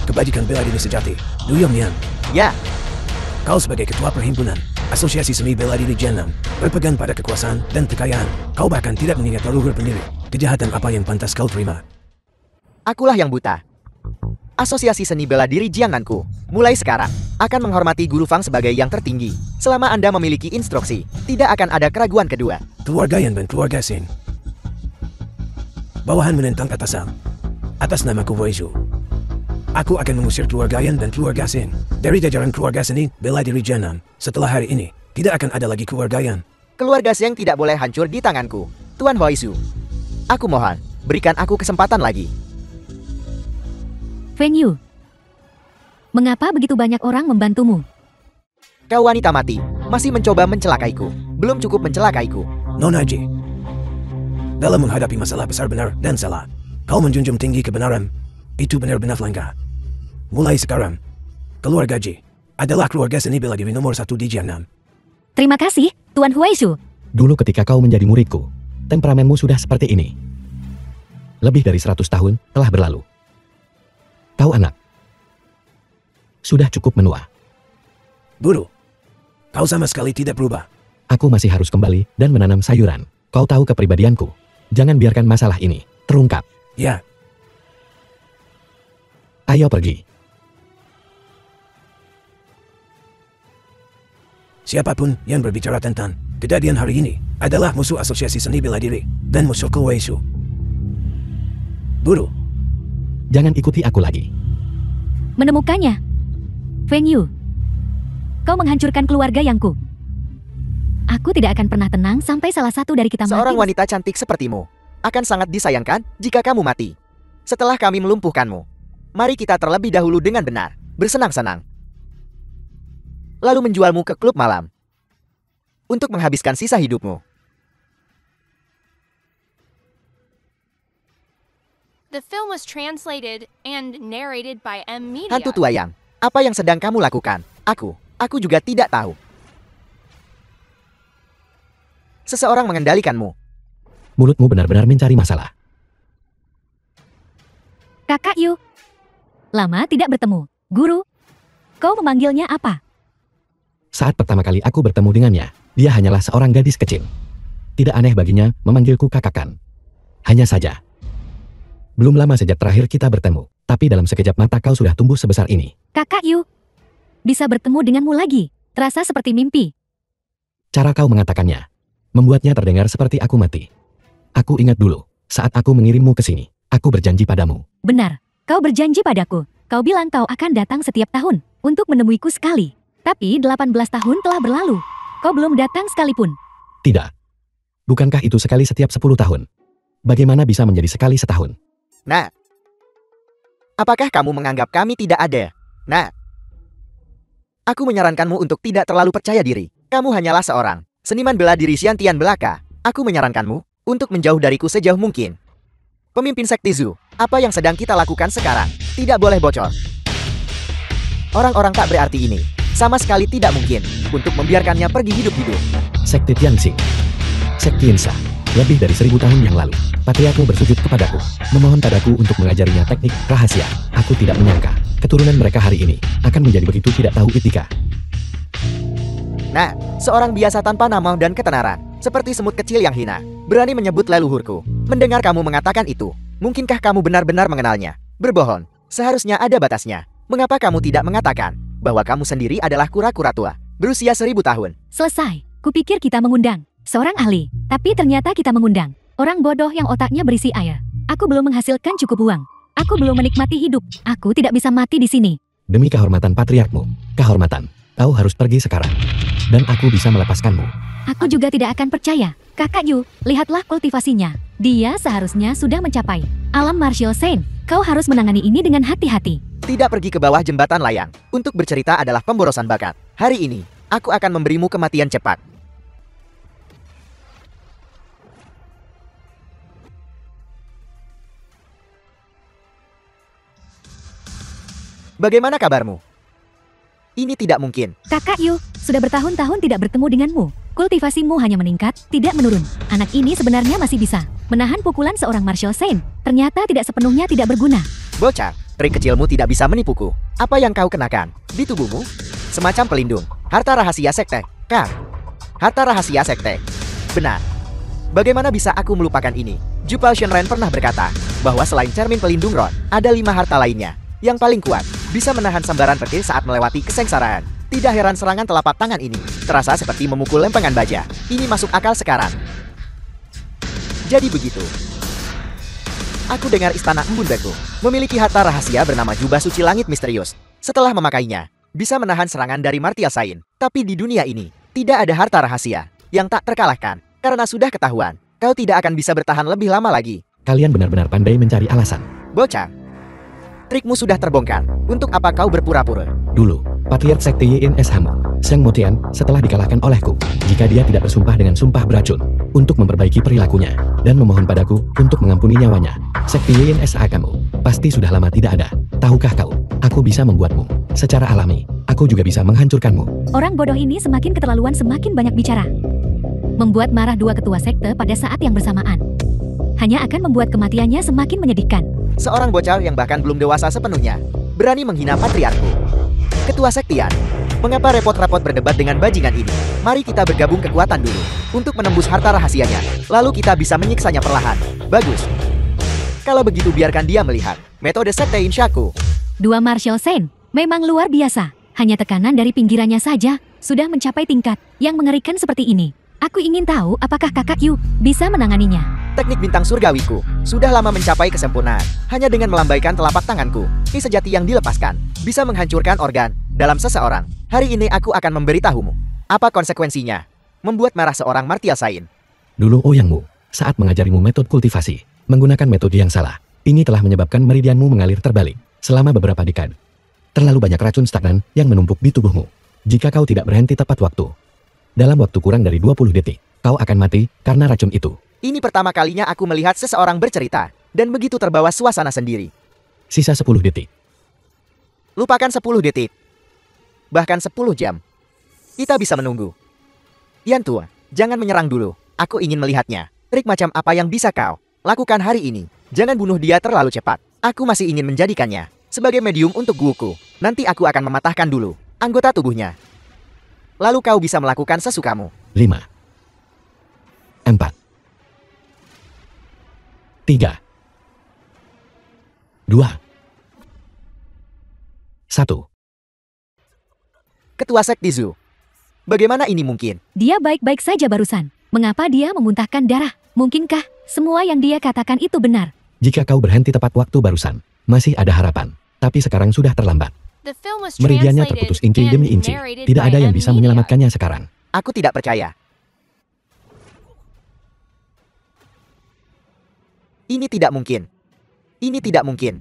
kebajikan bela diri sejati. Duyung Nian, Ya, kau sebagai ketua perhimpunan Asosiasi Seni Bela Diri Jiangnan berpegang pada kekuasaan dan kekayaan. Kau bahkan tidak mengingat leluhur pendiri. Kejahatan apa yang pantas kau terima? akulah yang buta. Asosiasi Seni Bela Diri Jiangnanku, mulai sekarang, akan menghormati Guru Fang sebagai yang tertinggi. Selama Anda memiliki instruksi, tidak akan ada keraguan kedua. Keluarga Yan dan keluarga Sin. Bawahan menentang atasan. Atas namaku Wei Zhu. Aku akan mengusir keluarga Yan dan keluarga Sin dari jajaran keluarga seni bela diri Jiangnan. Setelah hari ini, tidak akan ada lagi keluarga Yan. Keluarga Zheng tidak boleh hancur di tanganku. Tuan Huaizu, aku mohon, berikan aku kesempatan lagi. Feng Yu, mengapa begitu banyak orang membantumu? Kau wanita mati, masih mencoba mencelakaiku. Belum cukup mencelakaiku. Nona Ji. Dalam menghadapi masalah besar benar dan salah, kau menjunjung tinggi kebenaran. Itu benar-benar langka. Mulai sekarang, keluarga Ji adalah keluarga seni bela diri nomor 1 di Jiangnan. Terima kasih, Tuan Huaizu. Dulu ketika kau menjadi muridku, temperamenmu sudah seperti ini. Lebih dari 100 tahun telah berlalu. Kau anak. Sudah cukup menua. Guru, kau sama sekali tidak berubah. Aku masih harus kembali dan menanam sayuran. Kau tahu kepribadianku. Jangan biarkan masalah ini terungkap. Ya, Ayo pergi. siapapun yang berbicara tentang kejadian hari ini adalah musuh asosiasi seni bela diri dan musuhku Wei Zhu. Guru, Jangan ikuti aku lagi. Menemukannya. Feng Yu, kau menghancurkan keluarga Yangku. Aku tidak akan pernah tenang sampai salah satu dari kita Seorang mati. wanita cantik sepertimu akan sangat disayangkan jika kamu mati. Setelah kami melumpuhkanmu, mari kita terlebih dahulu dengan benar, bersenang-senang. Lalu menjualmu ke klub malam untuk menghabiskan sisa hidupmu. The film was translated and narrated by M. Media. Hantu tua yang, apa yang sedang kamu lakukan? Aku juga tidak tahu. Seseorang mengendalikanmu. Mulutmu benar-benar mencari masalah. Kakak Yu, lama tidak bertemu. Guru, kau memanggilnya apa? Saat pertama kali aku bertemu dengannya, dia hanyalah seorang gadis kecil. Tidak aneh baginya memanggilku kakakan. Hanya saja. Belum lama sejak terakhir kita bertemu, tapi dalam sekejap mata kau sudah tumbuh sebesar ini. Kakak Yu, bisa bertemu denganmu lagi. Terasa seperti mimpi. Cara kau mengatakannya, membuatnya terdengar seperti aku mati. Aku ingat dulu, saat aku mengirimmu ke sini, aku berjanji padamu. Benar, kau berjanji padaku. Kau bilang kau akan datang setiap tahun untuk menemuiku sekali. Tapi 18 tahun telah berlalu. Kau belum datang sekalipun. Tidak. Bukankah itu sekali setiap 10 tahun? Bagaimana bisa menjadi sekali setahun? Nah, apakah kamu menganggap kami tidak ada? Nah, aku menyarankanmu untuk tidak terlalu percaya diri. Kamu hanyalah seorang seniman bela diri Xiantian belaka. Aku menyarankanmu untuk menjauh dariku sejauh mungkin. Pemimpin sekte Zhu, apa yang sedang kita lakukan sekarang tidak boleh bocor. Orang-orang tak berarti ini sama sekali tidak mungkin untuk membiarkannya pergi hidup-hidup. Sekte Tianxing. Sekte Insha. Lebih dari 1000 tahun yang lalu, patriarkmu bersujud kepadaku, memohon padaku untuk mengajarinya teknik rahasia. Aku tidak menyangka, keturunan mereka hari ini akan menjadi begitu tidak tahu etika. Nah, seorang biasa tanpa nama dan ketenaran, seperti semut kecil yang hina, berani menyebut leluhurku. Mendengar kamu mengatakan itu, mungkinkah kamu benar-benar mengenalnya? Berbohong, seharusnya ada batasnya. Mengapa kamu tidak mengatakan bahwa kamu sendiri adalah kura-kura tua, berusia 1000 tahun? Selesai. Kupikir kita mengundang seorang ahli, tapi ternyata kita mengundang orang bodoh yang otaknya berisi air. Aku belum menghasilkan cukup uang. Aku belum menikmati hidup. Aku tidak bisa mati di sini. Demi kehormatan patriarkmu, kehormatan, kau harus pergi sekarang. Dan aku bisa melepaskanmu. Aku juga tidak akan percaya. Kakak Yu, lihatlah kultivasinya. Dia seharusnya sudah mencapai alam martial Saint. Kau harus menangani ini dengan hati-hati. Tidak pergi ke bawah jembatan layang. Untuk bercerita adalah pemborosan bakat. Hari ini, aku akan memberimu kematian cepat. Bagaimana kabarmu? Ini tidak mungkin. Kakak Yu, sudah bertahun-tahun tidak bertemu denganmu. Kultivasimu hanya meningkat, tidak menurun. Anak ini sebenarnya masih bisa menahan pukulan seorang Martial Saint. Ternyata tidak sepenuhnya tidak berguna. Bocah, trik kecilmu tidak bisa menipuku. Apa yang kau kenakan di tubuhmu? Semacam pelindung. Harta rahasia sekte. Kah? Harta rahasia sekte. Benar. Bagaimana bisa aku melupakan ini? Jupal Shenren pernah berkata bahwa selain cermin pelindung Ron, ada 5 harta lainnya. Yang paling kuat, bisa menahan sambaran petir saat melewati kesengsaraan. Tidak heran serangan telapak tangan ini terasa seperti memukul lempengan baja. Ini masuk akal sekarang. Jadi begitu. Aku dengar istana Embun Beku memiliki harta rahasia bernama jubah suci langit misterius. Setelah memakainya, bisa menahan serangan dari Martial Saint. Tapi di dunia ini, tidak ada harta rahasia yang tak terkalahkan. Karena sudah ketahuan, kau tidak akan bisa bertahan lebih lama lagi. Kalian benar-benar pandai mencari alasan. Bocah, trikmu sudah terbongkar. Untuk apa kau berpura-pura? Dulu, Patriark Sekte Yin Shamu, Zheng Motian, setelah dikalahkan olehku, jika dia tidak bersumpah dengan sumpah beracun, untuk memperbaiki perilakunya, dan memohon padaku untuk mengampuni nyawanya, Sekte Yin kamu, pasti sudah lama tidak ada. Tahukah kau, aku bisa membuatmu. Secara alami, aku juga bisa menghancurkanmu. Orang bodoh ini semakin keterlaluan semakin banyak bicara. Membuat marah 2 ketua sekte pada saat yang bersamaan. Hanya akan membuat kematiannya semakin menyedihkan. Seorang bocah yang bahkan belum dewasa sepenuhnya, berani menghina patriarku. Ketua Sektian, mengapa repot-repot berdebat dengan bajingan ini? Mari kita bergabung kekuatan dulu, untuk menembus harta rahasianya. Lalu kita bisa menyiksanya perlahan. Bagus. Kalau begitu biarkan dia melihat metode Sekte Inshaku. 2 Martial Saint, memang luar biasa. Hanya tekanan dari pinggirannya saja, sudah mencapai tingkat yang mengerikan seperti ini. Aku ingin tahu apakah kakak Yu bisa menanganinya. Teknik bintang surgawiku sudah lama mencapai kesempurnaan. Hanya dengan melambaikan telapak tanganku, ki sejati yang dilepaskan bisa menghancurkan organ dalam seseorang. Hari ini aku akan memberitahumu apa konsekuensinya membuat marah seorang Martial Saint. Dulu Ouyangmu, saat mengajarimu metode kultivasi, menggunakan metode yang salah. Ini telah menyebabkan meridianmu mengalir terbalik selama beberapa dekade. Terlalu banyak racun stagnan yang menumpuk di tubuhmu. Jika kau tidak berhenti tepat waktu, dalam waktu kurang dari 20 detik, kau akan mati karena racun itu. Ini pertama kalinya aku melihat seseorang bercerita, dan begitu terbawa suasana sendiri. Sisa 10 detik. Lupakan 10 detik. Bahkan 10 jam. Kita bisa menunggu. Yantua, jangan menyerang dulu. Aku ingin melihatnya. Trik macam apa yang bisa kau lakukan hari ini? Jangan bunuh dia terlalu cepat. Aku masih ingin menjadikannya sebagai medium untuk guruku. Nanti aku akan mematahkan dulu anggota tubuhnya. Lalu kau bisa melakukan sesukamu. 5, 4, 3, 2, 1. Ketua Sekti Zu, bagaimana ini mungkin? Dia baik-baik saja barusan. Mengapa dia memuntahkan darah? Mungkinkah semua yang dia katakan itu benar? Jika kau berhenti tepat waktu barusan, masih ada harapan. Tapi sekarang sudah terlambat. The film was Meridiannya translated terputus inci demi and inci. narrated Tidak by ada yang M. bisa Media. menyelamatkannya sekarang. Aku tidak percaya. Ini tidak mungkin. Ini tidak mungkin.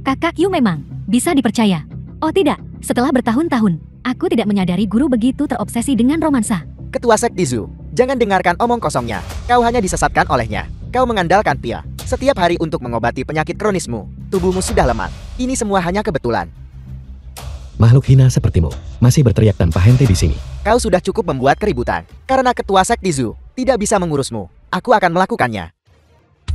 Kakak Yu memang bisa dipercaya. Oh tidak, setelah bertahun-tahun, aku tidak menyadari guru begitu terobsesi dengan romansa. Ketua Sekti Zu, jangan dengarkan omong kosongnya. Kau hanya disesatkan olehnya. Kau mengandalkan pil setiap hari untuk mengobati penyakit kronismu. Tubuhmu sudah lemah. Ini semua hanya kebetulan. Makhluk hina sepertimu masih berteriak tanpa henti di sini. Kau sudah cukup membuat keributan. Karena Ketua Sekti Zu tidak bisa mengurusmu. Aku akan melakukannya.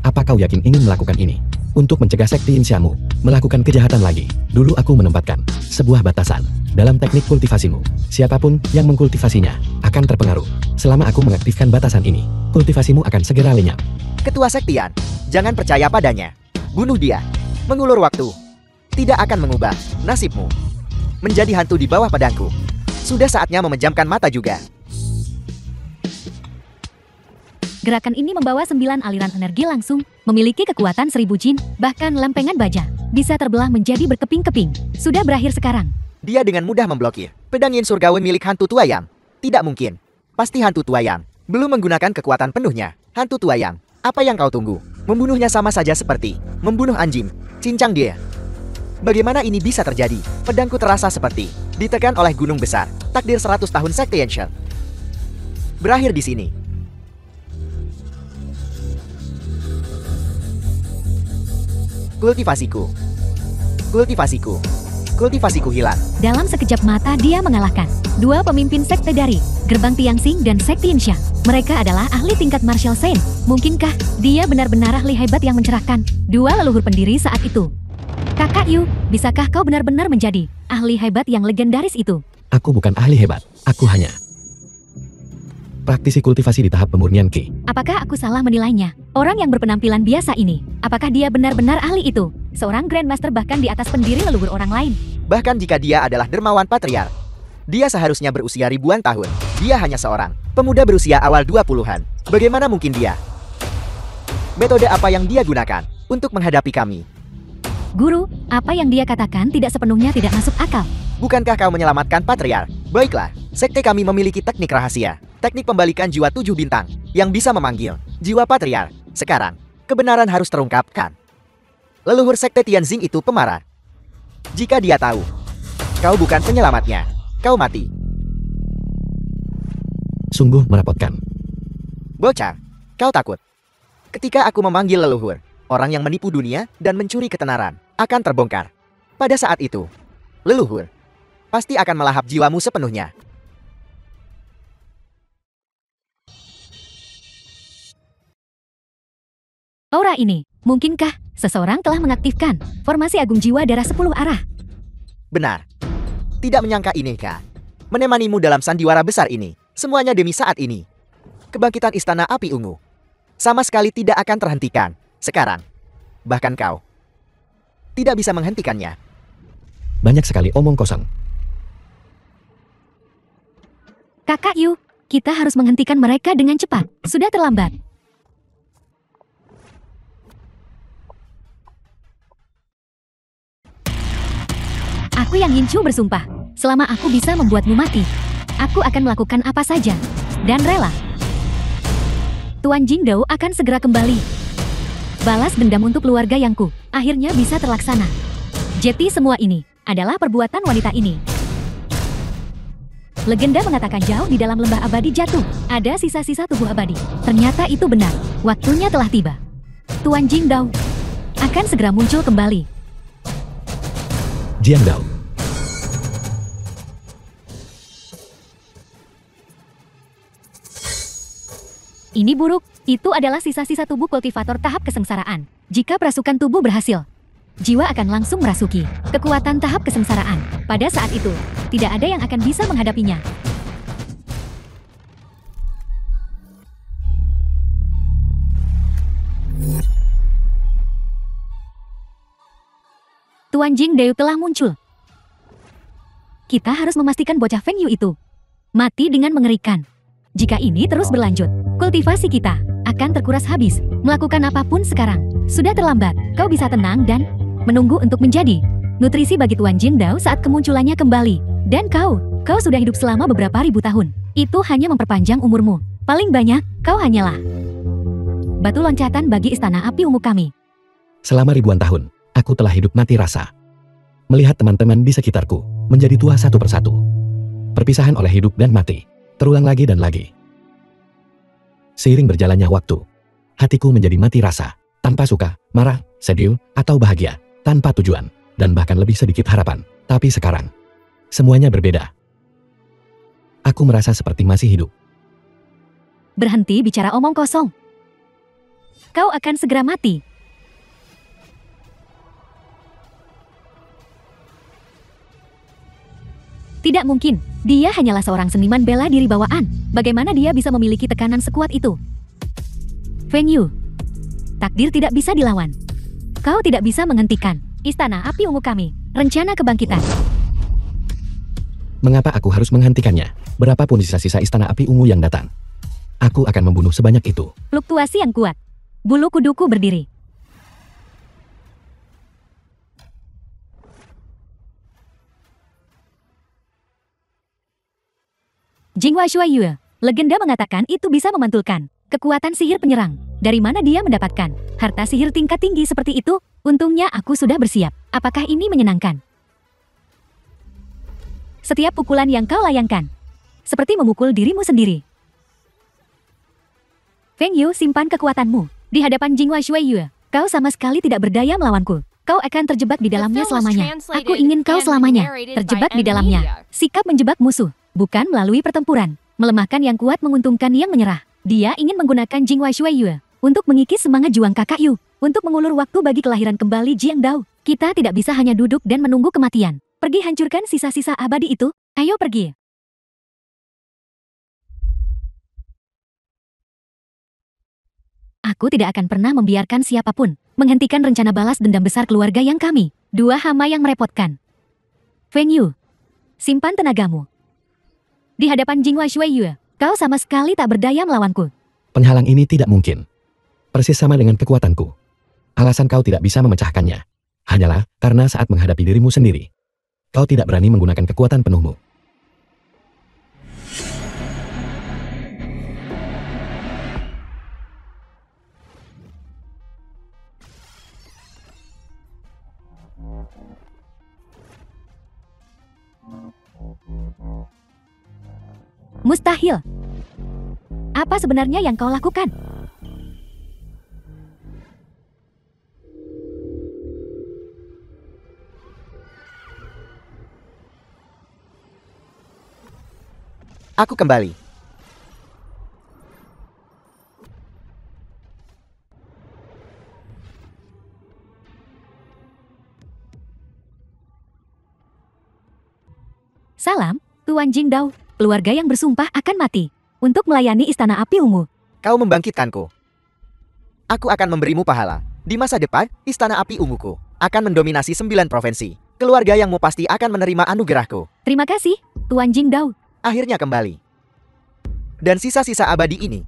Apa kau yakin ingin melakukan ini? Untuk mencegah Sekti Insyamu melakukan kejahatan lagi. Dulu aku menempatkan sebuah batasan dalam teknik kultivasimu. Siapapun yang mengkultivasinya akan terpengaruh. Selama aku mengaktifkan batasan ini, kultivasimu akan segera lenyap. Ketua Sektian, jangan percaya padanya. Bunuh dia. Mengulur waktu. Tidak akan mengubah nasibmu. Menjadi hantu di bawah pedangku. Sudah saatnya memejamkan mata juga. Gerakan ini membawa 9 aliran energi langsung, memiliki kekuatan 1000 jin, bahkan lempengan baja. Bisa terbelah menjadi berkeping-keping. Sudah berakhir sekarang. Dia dengan mudah memblokir pedang yin surgawi milik hantu tua yang. Tidak mungkin. Pasti hantu tua yang belum menggunakan kekuatan penuhnya. Hantu tua yang, apa yang kau tunggu? Membunuhnya sama saja seperti membunuh anjing. Cincang dia. Bagaimana ini bisa terjadi? Pedangku terasa seperti ditekan oleh gunung besar. Takdir 100 tahun Sekte Ancient berakhir di sini. Kultivasiku. Kultivasiku. Kultivasiku hilang. Dalam sekejap mata dia mengalahkan dua pemimpin sekte dari Gerbang Tianxing dan Sekte Insha. Mereka adalah ahli tingkat martial saint. Mungkinkah dia benar-benar ahli hebat yang mencerahkan dua leluhur pendiri saat itu? Kakak Yu, bisakah kau benar-benar menjadi ahli hebat yang legendaris itu? Aku bukan ahli hebat, aku hanya praktisi kultivasi di tahap pemurnian Ki. Apakah aku salah menilainya? Orang yang berpenampilan biasa ini, apakah dia benar-benar ahli itu? Seorang Grandmaster bahkan di atas pendiri leluhur orang lain. Bahkan jika dia adalah dermawan patriar, dia seharusnya berusia ribuan tahun. Dia hanya seorang pemuda berusia awal 20-an. Bagaimana mungkin dia? Metode apa yang dia gunakan untuk menghadapi kami? Guru, apa yang dia katakan tidak sepenuhnya tidak masuk akal. Bukankah kau menyelamatkan patriar? Baiklah, sekte kami memiliki teknik rahasia. Teknik pembalikan jiwa 7 bintang yang bisa memanggil jiwa patriar. Sekarang, kebenaran harus terungkapkan. Leluhur sekte Tianxing itu pemarah. Jika dia tahu, kau bukan penyelamatnya, kau mati. Sungguh merepotkan. Bocah, kau takut. Ketika aku memanggil leluhur, orang yang menipu dunia dan mencuri ketenaran akan terbongkar. Pada saat itu, leluhur pasti akan melahap jiwamu sepenuhnya. Aura ini, mungkinkah seseorang telah mengaktifkan formasi agung jiwa darah 10 arah? Benar. Tidak menyangka ini, Kak. Menemanimu dalam sandiwara besar ini. Semuanya demi saat ini. Kebangkitan Istana Api Ungu sama sekali tidak akan terhentikan. Sekarang, bahkan kau tidak bisa menghentikannya. Banyak sekali omong kosong. Kakak Yu, kita harus menghentikan mereka dengan cepat. Sudah terlambat. Aku yang Yin Chu bersumpah, selama aku bisa membuatmu mati, aku akan melakukan apa saja, dan rela. Tuan Jingdao akan segera kembali. Balas dendam untuk keluarga Yangku, akhirnya bisa terlaksana. Jadi semua ini adalah perbuatan wanita ini. Legenda mengatakan jauh di dalam lembah abadi jatuh, ada sisa-sisa tubuh abadi. Ternyata itu benar, waktunya telah tiba. Tuan Jingdao akan segera muncul kembali. Jiandao. Ini buruk, itu adalah sisa-sisa tubuh kultivator tahap kesengsaraan. Jika perasukan tubuh berhasil, jiwa akan langsung merasuki kekuatan tahap kesengsaraan. Pada saat itu, tidak ada yang akan bisa menghadapinya. Tuan Jingdao telah muncul. Kita harus memastikan bocah Feng Yu itu mati dengan mengerikan. Jika ini terus berlanjut, kultivasi kita akan terkuras habis. Melakukan apapun sekarang sudah terlambat. Kau bisa tenang dan menunggu untuk menjadi nutrisi bagi Tuan Jingdao saat kemunculannya kembali. Dan kau sudah hidup selama beberapa ribu tahun. Itu hanya memperpanjang umurmu. Paling banyak, kau hanyalah batu loncatan bagi Istana Api Ungu kami. Selama ribuan tahun, aku telah hidup mati rasa. Melihat teman-teman di sekitarku menjadi tua satu persatu. Perpisahan oleh hidup dan mati, terulang lagi dan lagi. Seiring berjalannya waktu, hatiku menjadi mati rasa, tanpa suka, marah, sedih, atau bahagia, tanpa tujuan, dan bahkan lebih sedikit harapan. Tapi sekarang, semuanya berbeda. Aku merasa seperti masih hidup. Berhenti bicara omong kosong. Kau akan segera mati. Tidak mungkin, dia hanyalah seorang seniman bela diri bawaan. Bagaimana dia bisa memiliki tekanan sekuat itu? Feng Yu, takdir tidak bisa dilawan. Kau tidak bisa menghentikan Istana Api Ungu kami. Rencana kebangkitan. Mengapa aku harus menghentikannya? Berapapun sisa-sisa Istana Api Ungu yang datang, aku akan membunuh sebanyak itu. Fluktuasi yang kuat. Bulu kuduku berdiri. Jinghua Shuaiyue, legenda mengatakan itu bisa memantulkan kekuatan sihir penyerang. Dari mana dia mendapatkan harta sihir tingkat tinggi seperti itu? Untungnya aku sudah bersiap. Apakah ini menyenangkan? Setiap pukulan yang kau layangkan, seperti memukul dirimu sendiri. Feng Yu, simpan kekuatanmu. Di hadapan Jinghua Shuaiyue, kau sama sekali tidak berdaya melawanku. Kau akan terjebak di The dalamnya film was selamanya. translated Aku ingin kau and selamanya narrated terjebak by di dalamnya. M-Media. Sikap menjebak musuh, bukan melalui pertempuran. Melemahkan yang kuat menguntungkan yang menyerah. Dia ingin menggunakan Jingwei Shuiyu untuk mengikis semangat juang kakak Yu. Untuk mengulur waktu bagi kelahiran kembali Jiang Dao. Kita tidak bisa hanya duduk dan menunggu kematian. Pergi hancurkan sisa-sisa abadi itu. Ayo pergi. Aku tidak akan pernah membiarkan siapapun menghentikan rencana balas dendam besar keluarga yang kami. Dua hama yang merepotkan. Feng Yu, simpan tenagamu. Di hadapan Jingwei Shuiyu, kau sama sekali tak berdaya melawanku. Penghalang ini tidak mungkin. Persis sama dengan kekuatanku. Alasan kau tidak bisa memecahkannya hanyalah karena saat menghadapi dirimu sendiri, kau tidak berani menggunakan kekuatan penuhmu. Mustahil. Apa sebenarnya yang kau lakukan? Aku kembali. Salam, Tuan Jingdao. Keluarga yang bersumpah akan mati untuk melayani Istana Api Ungu. Kau membangkitkanku. Aku akan memberimu pahala. Di masa depan, Istana Api Unguku akan mendominasi 9 provinsi. Keluarga yangmu pasti akan menerima anugerahku. Terima kasih, Tuan Jingdao. Akhirnya kembali. Dan sisa-sisa abadi ini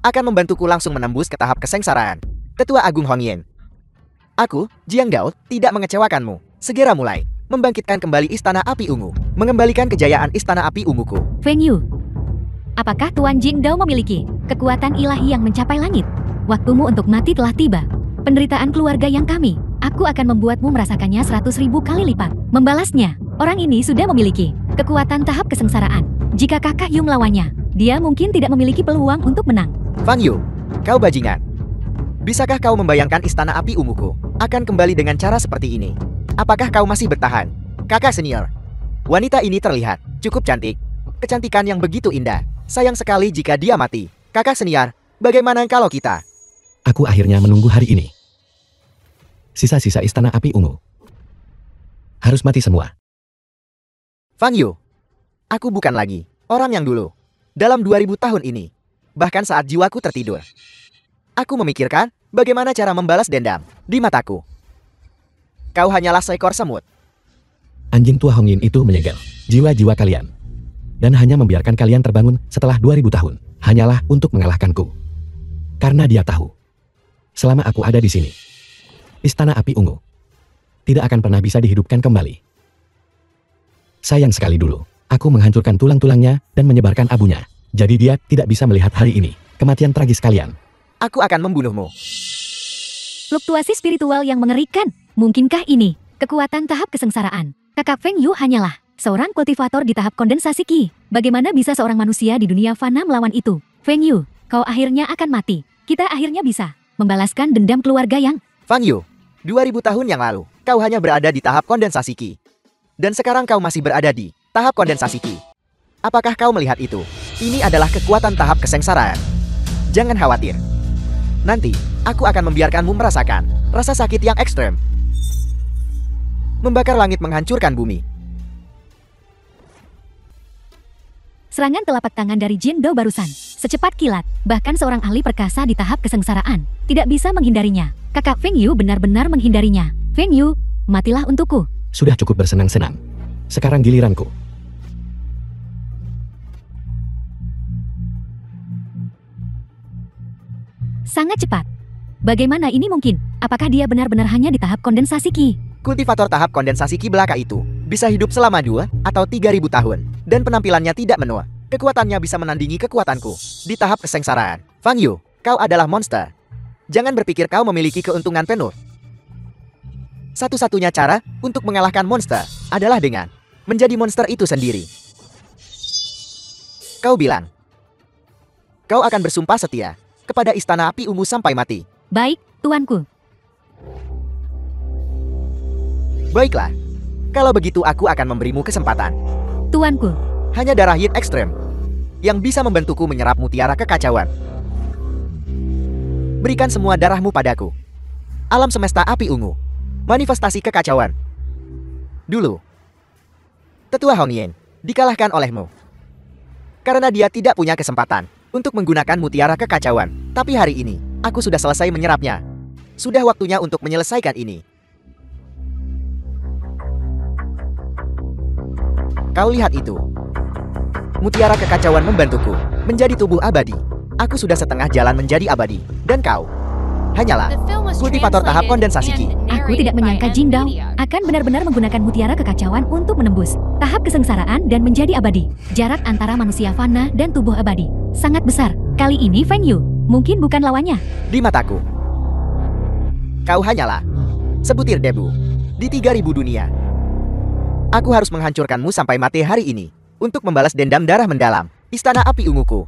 akan membantuku langsung menembus ke tahap kesengsaraan. Ketua Agung Hongyan. Aku, Jiang Dao, tidak mengecewakanmu. Segera mulai. Membangkitkan kembali Istana Api Ungu. Mengembalikan kejayaan Istana Api Unguku. Feng Yu, apakah Tuan Jingdao memiliki kekuatan ilahi yang mencapai langit? Waktumu untuk mati telah tiba. Penderitaan keluarga yang kami, aku akan membuatmu merasakannya 100.000 kali lipat. Membalasnya, orang ini sudah memiliki kekuatan tahap kesengsaraan. Jika kakak Yu melawannya, dia mungkin tidak memiliki peluang untuk menang. Fang Yu, kau bajingan. Bisakah kau membayangkan Istana Api Unguku akan kembali dengan cara seperti ini? Apakah kau masih bertahan? Kakak senior, wanita ini terlihat cukup cantik. Kecantikan yang begitu indah. Sayang sekali jika dia mati. Kakak senior, bagaimana kalau kita? Aku akhirnya menunggu hari ini. Sisa-sisa Istana Api Ungu harus mati semua. Fang Yu, aku bukan lagi orang yang dulu. Dalam 2000 tahun ini, bahkan saat jiwaku tertidur, aku memikirkan bagaimana cara membalas dendam di mataku. Kau hanyalah seekor semut. Anjing tua Hongyin itu menyegel jiwa-jiwa kalian dan hanya membiarkan kalian terbangun setelah 2000 tahun hanyalah untuk mengalahkanku. Karena dia tahu, selama aku ada di sini, Istana Api Ungu tidak akan pernah bisa dihidupkan kembali. Sayang sekali dulu, aku menghancurkan tulang-tulangnya dan menyebarkan abunya. Jadi dia tidak bisa melihat hari ini, kematian tragis kalian. Aku akan membunuhmu. Fluktuasi spiritual yang mengerikan. Mungkinkah ini kekuatan tahap kesengsaraan? Kakak Feng Yu hanyalah seorang kultivator di tahap kondensasi Qi. Bagaimana bisa seorang manusia di dunia fana melawan itu? Feng Yu, kau akhirnya akan mati. Kita akhirnya bisa membalaskan dendam keluarga yang... Fang Yu, 2000 tahun yang lalu, kau hanya berada di tahap kondensasi Qi. Dan sekarang kau masih berada di tahap kondensasi Qi. Apakah kau melihat itu? Ini adalah kekuatan tahap kesengsaraan. Jangan khawatir. Nanti, aku akan membiarkanmu merasakan rasa sakit yang ekstrem. Membakar langit menghancurkan bumi. Serangan telapak tangan dari Jin Do barusan. Secepat kilat, bahkan seorang ahli perkasa di tahap kesengsaraan tidak bisa menghindarinya. Kakak Feng Yu benar-benar menghindarinya. Feng Yu, matilah untukku. Sudah cukup bersenang-senang. Sekarang giliranku. Sangat cepat. Bagaimana ini mungkin? Apakah dia benar-benar hanya di tahap kondensasi Qi? Kultivator tahap kondensasi Qi belaka itu bisa hidup selama 2 atau 3000 tahun. Dan penampilannya tidak menua. Kekuatannya bisa menandingi kekuatanku di tahap kesengsaraan. Fang Yu, kau adalah monster. Jangan berpikir kau memiliki keuntungan penuh. Satu-satunya cara untuk mengalahkan monster adalah dengan menjadi monster itu sendiri. Kau bilang, kau akan bersumpah setia kepada Istana Api Ungu sampai mati. Baik, tuanku. Baiklah. Kalau begitu aku akan memberimu kesempatan. Tuanku, Hanya darah yin ekstrem yang bisa membantuku menyerap mutiara kekacauan. Berikan semua darahmu padaku. Alam semesta api ungu. Manifestasi kekacauan. Dulu, Tetua Hong Yin dikalahkan olehmu. Karena dia tidak punya kesempatan untuk menggunakan mutiara kekacauan. Tapi hari ini, aku sudah selesai menyerapnya. Sudah waktunya untuk menyelesaikan ini. Kau lihat itu. Mutiara kekacauan membantuku menjadi tubuh abadi. Aku sudah setengah jalan menjadi abadi. Dan kau hanyalah The film was kultivator tahap translated kondensasi Qi. and aku narrated tidak by menyangka Jin Dao NVIDIA. akan benar-benar menggunakan mutiara kekacauan untuk menembus tahap kesengsaraan dan menjadi abadi. Jarak antara manusia fana dan tubuh abadi sangat besar. Kali ini Feng Yu mungkin bukan lawannya. Di mataku, kau hanyalah sebutir debu di 3000 dunia. Aku harus menghancurkanmu sampai mati hari ini untuk membalas dendam darah mendalam istana api unguku.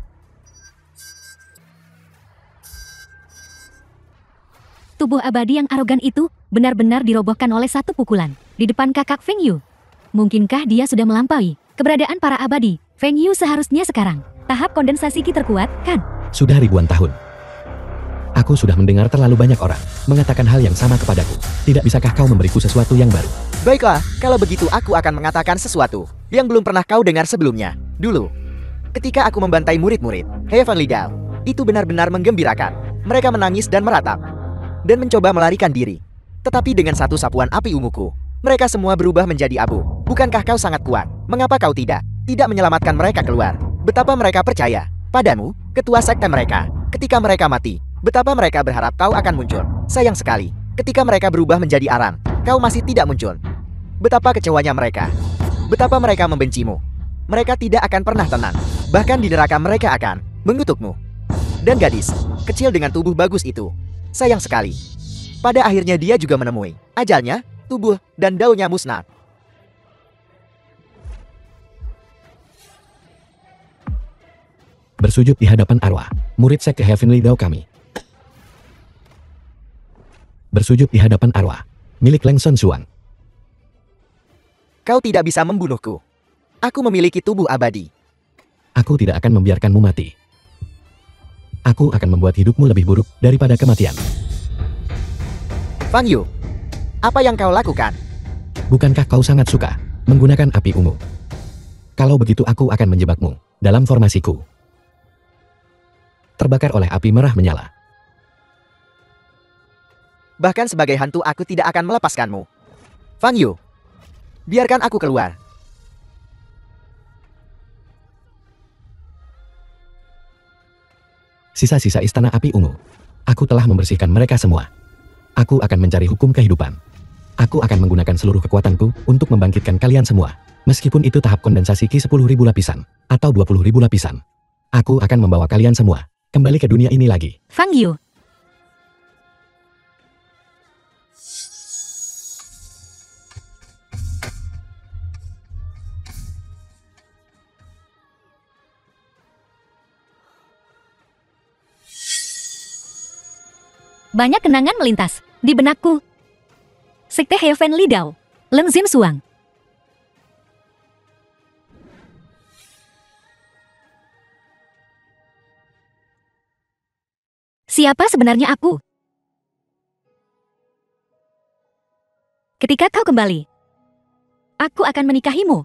Tubuh abadi yang arogan itu benar-benar dirobohkan oleh satu pukulan di depan kakak Feng Yu. Mungkinkah dia sudah melampaui keberadaan para abadi? Feng Yu seharusnya sekarang tahap kondensasi Qi terkuat, kan? Sudah ribuan tahun. Aku sudah mendengar terlalu banyak orang mengatakan hal yang sama kepadaku. Tidak bisakah kau memberiku sesuatu yang baru? Baiklah, kalau begitu aku akan mengatakan sesuatu yang belum pernah kau dengar sebelumnya. Dulu, ketika aku membantai murid-murid Heavenly Dao, itu benar-benar menggembirakan. Mereka menangis dan meratap dan mencoba melarikan diri. Tetapi dengan satu sapuan api unguku, mereka semua berubah menjadi abu. Bukankah kau sangat kuat? Mengapa kau tidak menyelamatkan mereka keluar? Betapa mereka percaya padamu, ketua sekte mereka. Ketika mereka mati, betapa mereka berharap kau akan muncul. Sayang sekali, ketika mereka berubah menjadi arang, kau masih tidak muncul. Betapa kecewanya mereka. Betapa mereka membencimu. Mereka tidak akan pernah tenang. Bahkan di neraka mereka akan mengutukmu. Dan gadis kecil dengan tubuh bagus itu, sayang sekali. Pada akhirnya dia juga menemui ajalnya, tubuh dan daunnya musnah. Bersujud di hadapan arwah, murid sekte Heavenly Dao kami. Bersujud di hadapan arwah, milik Leng Son Suang. Kau tidak bisa membunuhku. Aku memiliki tubuh abadi. Aku tidak akan membiarkanmu mati. Aku akan membuat hidupmu lebih buruk daripada kematian. Fang Yu, apa yang kau lakukan? Bukankah kau sangat suka menggunakan api ungu? Kalau begitu aku akan menjebakmu dalam formasiku. Terbakar oleh api merah menyala. Bahkan sebagai hantu aku tidak akan melepaskanmu. Fang Yu, biarkan aku keluar. Sisa-sisa istana api ungu. Aku telah membersihkan mereka semua. Aku akan mencari hukum kehidupan. Aku akan menggunakan seluruh kekuatanku untuk membangkitkan kalian semua. Meskipun itu tahap kondensasi Qi 10.000 lapisan, atau 20.000 lapisan. Aku akan membawa kalian semua kembali ke dunia ini lagi. Fang Yu, banyak kenangan melintas di benakku. Sekte Heavenly Dao, Leng Zin Suang. Siapa sebenarnya aku? Ketika kau kembali, aku akan menikahimu.